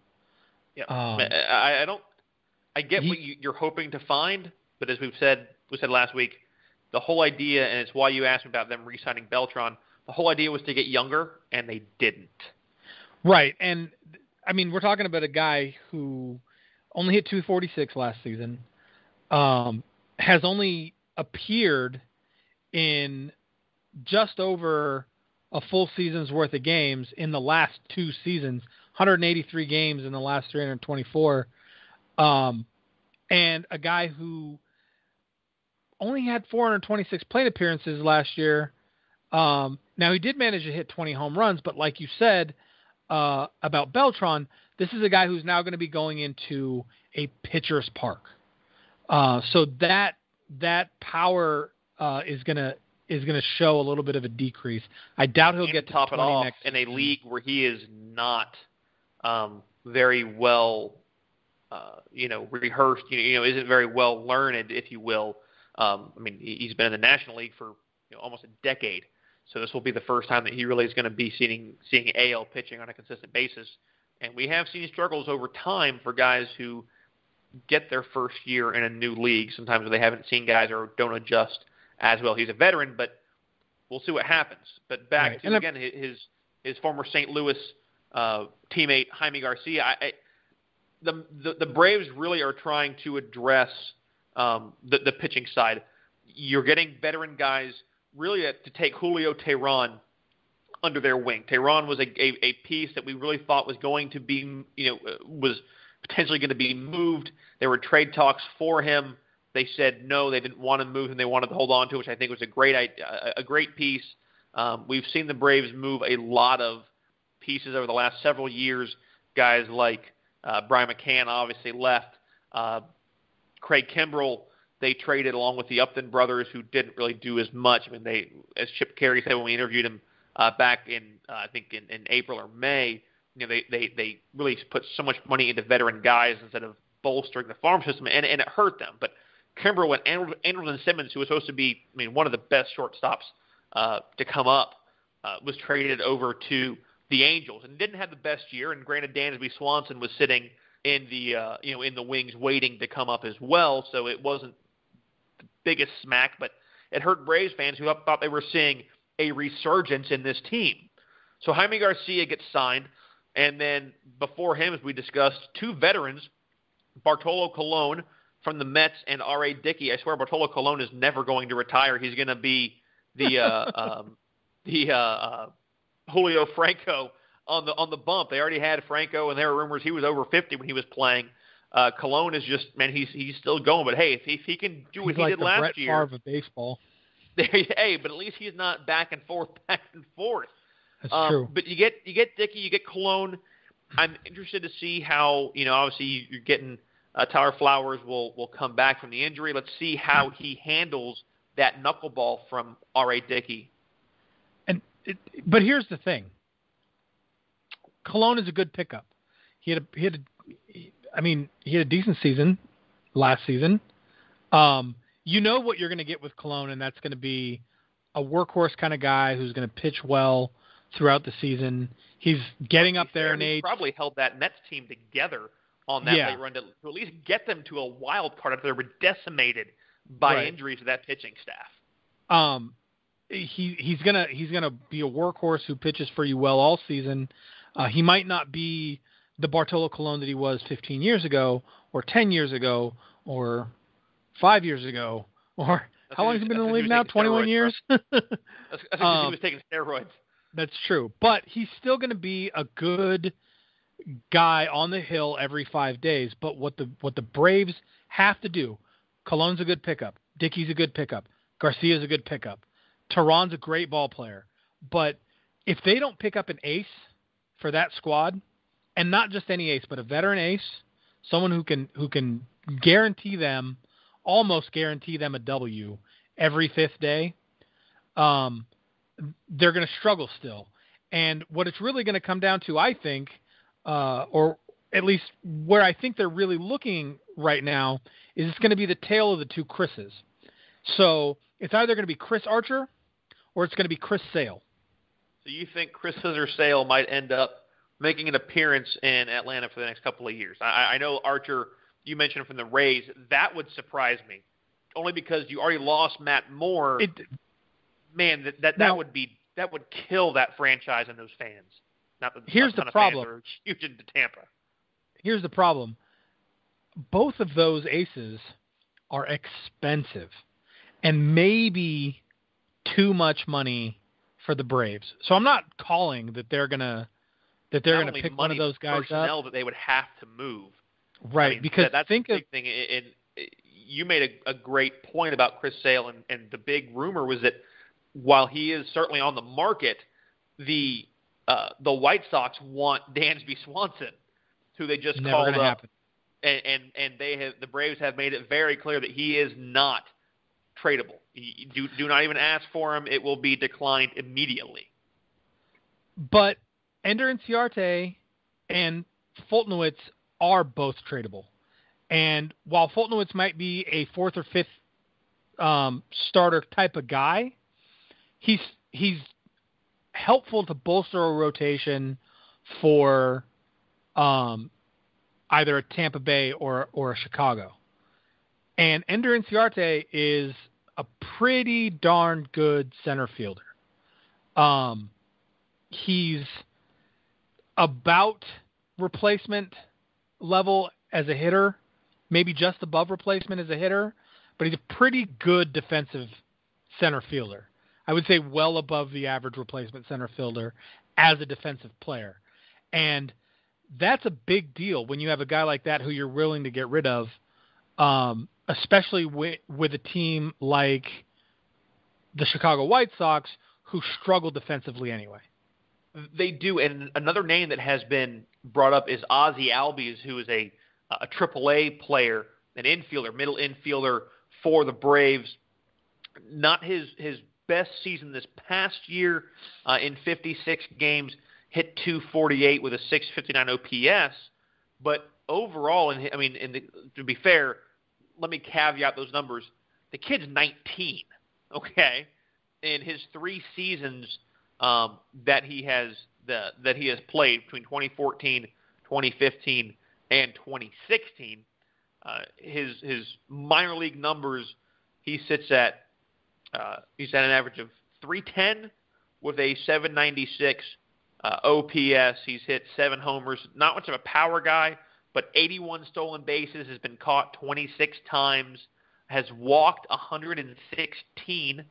Yeah, I get what you're hoping to find, but as we said last week, the whole idea, and it's why you asked me about them re-signing Beltran, the whole idea was to get younger, and they didn't. Right, and I mean, we're talking about a guy who only hit .246 last season, has only appeared in just over a full season's worth of games in the last 2 seasons, 183 games in the last 324, and a guy who only had 426 plate appearances last year. Now, he did manage to hit 20 home runs, but like you said about Beltran, this is a guy who's now going to be going into a pitcher's park. So that power is going to show a little bit of a decrease. I doubt he'll get to top it off next in a league where he is not very well, rehearsed. Isn't very well learned, if you will. He's been in the National League for almost a decade, so this will be the first time that he really is going to be seeing AL pitching on a consistent basis. And we have seen struggles over time for guys who get their first year in a new league. Sometimes they haven't seen guys or don't adjust as well. He's a veteran, but we'll see what happens. But back to, again, his former St. Louis teammate, Jaime Garcia. The Braves really are trying to address the pitching side. You're getting veteran guys really to take Julio Teheran under their wing. Teheran was a piece that we really thought was going to be, was potentially going to be moved. There were trade talks for him. They said no, they didn't want to move him. They wanted to hold on to, which I think was a great piece. We've seen the Braves move a lot of pieces over the last several years. Guys like Brian McCann obviously left. Craig Kimbrell, they traded along with the Upton brothers, who didn't really do as much. As Chip Carey said when we interviewed him back in, I think in April or May, they really put so much money into veteran guys instead of bolstering the farm system, and it hurt them. But Kimbrell and Andrelton Simmons, who was supposed to be, one of the best shortstops to come up, was traded over to the Angels and didn't have the best year. And granted, Dansby Swanson was sitting in the in the wings waiting to come up as well, so it wasn't the biggest smack, but it hurt Braves fans who thought they were seeing a resurgence in this team. So Jaime Garcia gets signed, and then before him, as we discussed, two veterans, Bartolo Colon from the Mets and R.A. Dickey. I swear Bartolo Colon is never going to retire. He's going to be the Julio Franco on the bump. They already had Franco, and there were rumors he was over 50 when he was playing. Colon is just, he's still going. But hey, if he can do what he did last year, Brett Favre of baseball. Hey, but at least he's not back and forth. That's true. But you get Dickey, you get Colon. I'm interested to see how, obviously you're getting Tyler Flowers will come back from the injury. Let's see how he handles that knuckleball from R.A. Dickey. But here's the thing. Colon is a good pickup. He had a decent season last season. You know what you're going to get with Colon, and that's going to be a workhorse kind of guy who's going to pitch well throughout the season. He's getting up there in age. Probably held that Mets team together on that late run to at least get them to a wild card after they were decimated by injuries to that pitching staff. He's gonna be a workhorse who pitches for you well all season. He might not be the Bartolo Colon that he was 15 years ago, or 10 years ago, or 5 years ago, or how long has he been in the league now? 21 years. That's because he was taking steroids. That's true, but he's still going to be a good guy on the hill every 5 days. But what the Braves have to do, Colon's a good pickup, Dickey's a good pickup, Garcia's a good pickup, Teheran's a great ball player. But if they don't pick up an ace for that squad, and not just any ace, but a veteran ace, someone who can almost guarantee them a W every fifth day, they're going to struggle still. And what it's really going to come down to, I think, or at least where I think they're really looking right now, is it's going to be the tale of the two Chris's. So it's either going to be Chris Archer or it's going to be Chris Sale. So you think Chris Sale might end up making an appearance in Atlanta for the next couple of years? I know Archer, you mentioned from the Rays. That would surprise me, only because you already lost Matt Moore. That would kill that franchise and those fans. Here's the problem. Fans are huge into Tampa. Here's the problem. Both of those aces are expensive, and maybe too much money for the Braves. So I'm not calling that they're gonna pick one of those guys up. That they would have to move. Right, because that's the big thing. And you made a great point about Chris Sale, and the big rumor was that while he is certainly on the market, the White Sox want Dansby Swanson, who they just Never called gonna up, happen. and the Braves have made it very clear that he is not tradable. Do not even ask for him; it will be declined immediately. But Ender Inciarte and Fultonowicz are both tradable. And while Fultonowicz might be a fourth or fifth starter type of guy. He's helpful to bolster a rotation for either a Tampa Bay or a Chicago. And Ender Inciarte is a pretty darn good center fielder. He's about replacement level as a hitter, maybe just above replacement as a hitter, but he's a pretty good defensive center fielder. I would say well above the average replacement center fielder as a defensive player. And that's a big deal when you have a guy like that who you're willing to get rid of, especially with a team like the Chicago White Sox, who struggle defensively anyway. They do, and another name that has been brought up is Ozzie Albies, who is a AAA player, an infielder, middle infielder for the Braves. Not his best season this past year in 56 games, hit .248 with a .659 OPS, but overall, to be fair, let me caveat those numbers. The kid's 19, okay? In his 3 seasons that he has played between 2014, 2015, and 2016, his minor league numbers, he's at an average of .310 with a .796 OPS. He's hit 7 homers. Not much of a power guy, but 81 stolen bases, has been caught 26 times, has walked 116.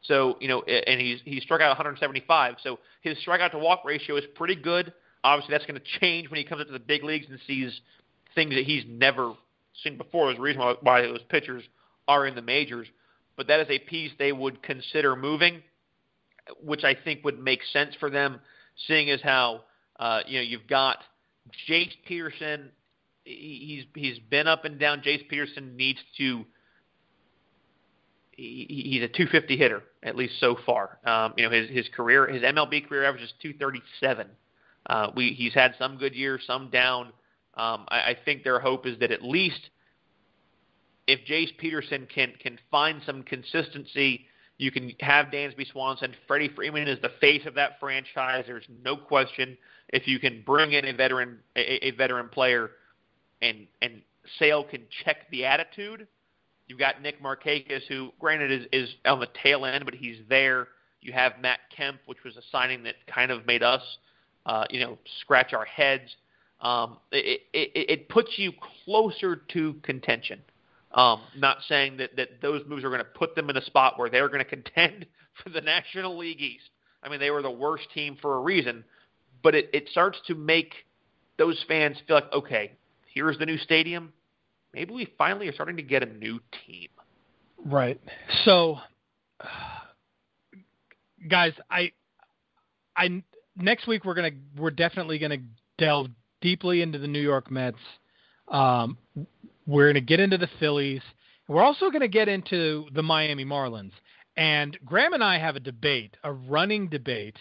So, and he's struck out 175. So his strikeout to walk ratio is pretty good. Obviously, that's going to change when he comes into the big leagues and sees things that he's never seen before. There's a reason why those pitchers are in the majors. But that is a piece they would consider moving, which I think would make sense for them, seeing as how you've got Jace Peterson. He's been up and down. Jace Peterson needs to. He's a .250 hitter, at least so far. His career, his MLB career average is .237. He's had some good years, some down. I think their hope is that at least if Jace Peterson can find some consistency, you can have Dansby Swanson. Freddie Freeman is the face of that franchise. There's no question. If you can bring in a veteran player, and Sale can check the attitude. You've got Nick Markakis, who, granted, is on the tail end, but he's there. You have Matt Kemp, which was a signing that kind of made us, scratch our heads. It puts you closer to contention. Not saying that those moves are going to put them in a spot where they're going to contend for the National League East. I mean, they were the worst team for a reason, but it starts to make those fans feel like, okay, here's the new stadium. Maybe we finally are starting to get a new team. Right. So, guys, I next week we're definitely gonna delve deeply into the New York Mets. We're gonna get into the Phillies. We're also gonna get into the Miami Marlins. And Graham and I have a running debate.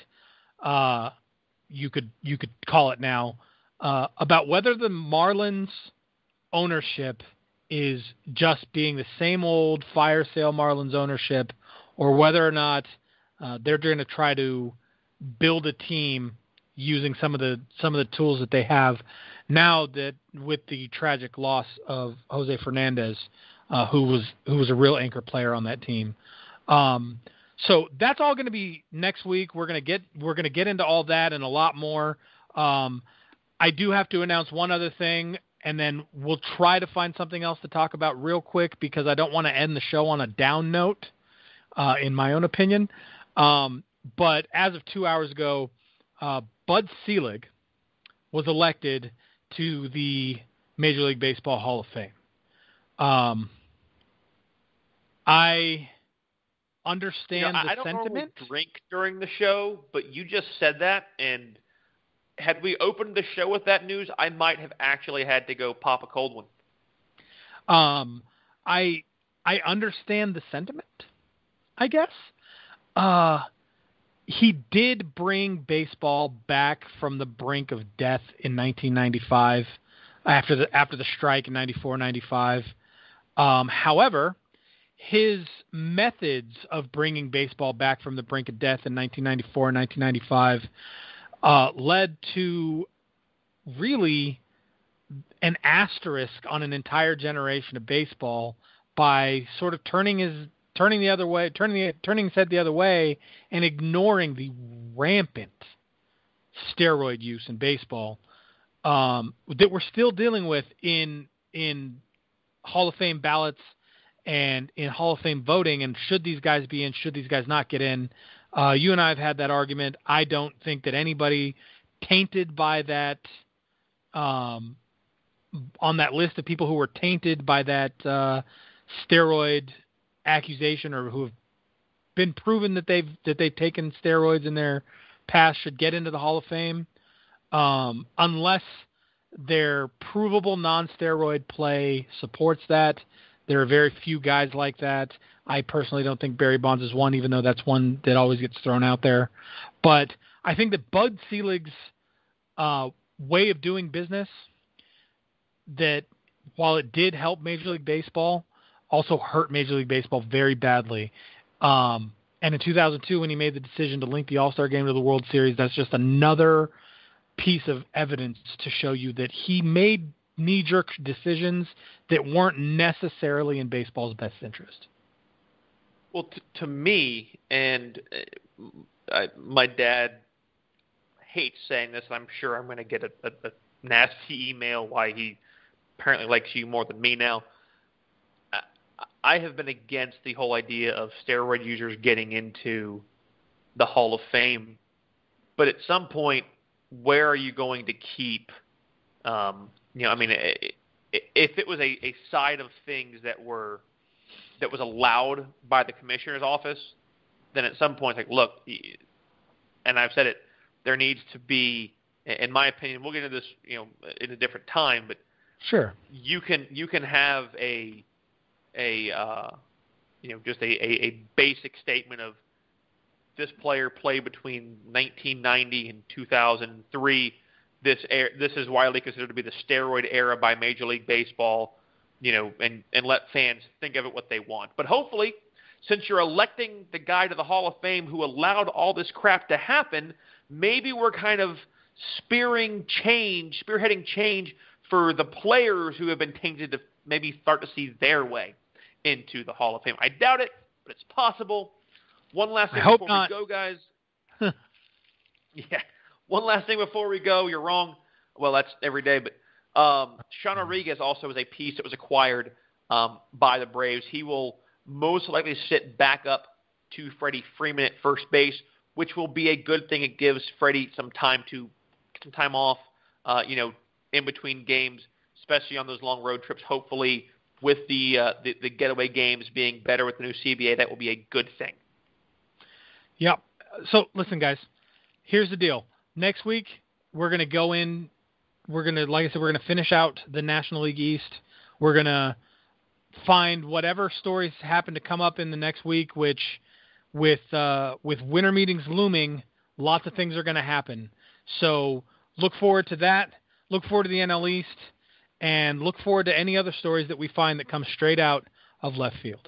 You could call it now, about whether the Marlins ownership is just being the same old fire sale Marlins ownership, or whether or not they're going to try to build a team using some of the tools that they have now, that with the tragic loss of Jose Fernandez, who was a real anchor player on that team. So that's all going to be next week. We're going to get into all that and a lot more. I do have to announce one other thing, and then we'll try to find something else to talk about real quick, because I don't want to end the show on a down note, in my own opinion. But as of 2 hours ago, Bud Selig was elected to the Major League Baseball Hall of Fame. I understand the sentiment. I don't normally drink during the show, but you just said that, and had we opened the show with that news, I might have actually had to go pop a cold one. I understand the sentiment, I guess. He did bring baseball back from the brink of death in 1995, after the strike in 94-95. However, his methods of bringing baseball back from the brink of death in 1994 and 1995 led to really an asterisk on an entire generation of baseball by sort of turning his head the other way and ignoring the rampant steroid use in baseball that we're still dealing with in Hall of Fame ballots and in Hall of Fame voting, and should these guys be in, should these guys not get in? You and I have had that argument. I don't think that anybody tainted by that, on that list of people who were tainted by that steroid accusation or who have been proven that they've taken steroids in their past should get into the Hall of Fame, unless their provable non-steroid play supports that. There are very few guys like that. I personally don't think Barry Bonds is one, even though that's one that always gets thrown out there. But I think that Bud Selig's way of doing business, that while it did help Major League Baseball, also hurt Major League Baseball very badly. And in 2002, when he made the decision to link the All-Star game to the World Series, that's just another piece of evidence to show you that he made knee-jerk decisions that weren't necessarily in baseball's best interest. Well, to me, and my dad hates saying this, and I'm sure I'm going to get a nasty email why he apparently likes you more than me now. I have been against the whole idea of steroid users getting into the Hall of Fame, but at some point, where are you going to keep, if it was a side of things that was allowed by the commissioner's office, then at some point, look, and I've said it, there needs to be, in my opinion, we'll get into this, in a different time, but sure, you can have just a basic statement of this player played between 1990 and 2003. This is widely considered to be the steroid era by Major League Baseball, and let fans think of it what they want. But hopefully, since you're electing the guy to the Hall of Fame who allowed all this crap to happen, maybe we're kind of spearheading change for the players who have been tainted to maybe start to see their way into the Hall of Fame. I doubt it, but it's possible. One last thing before we go, guys. Yeah. One last thing before we go. You're wrong. Well, that's every day, but Sean Rodriguez also is a piece that was acquired by the Braves. He will most likely sit back up to Freddie Freeman at first base, which will be a good thing. It gives Freddie some time off, in between games, especially on those long road trips. Hopefully, with the getaway games being better with the new CBA, that will be a good thing. Yep. So listen, guys, here's the deal. Next week, we're going to go in. We're going to, like I said, we're going to finish out the National League East. We're going to find whatever stories happen to come up in the next week, which with winter meetings looming, lots of things are going to happen. So look forward to that. Look forward to the NL East, and look forward to any other stories that we find that come straight out of left field.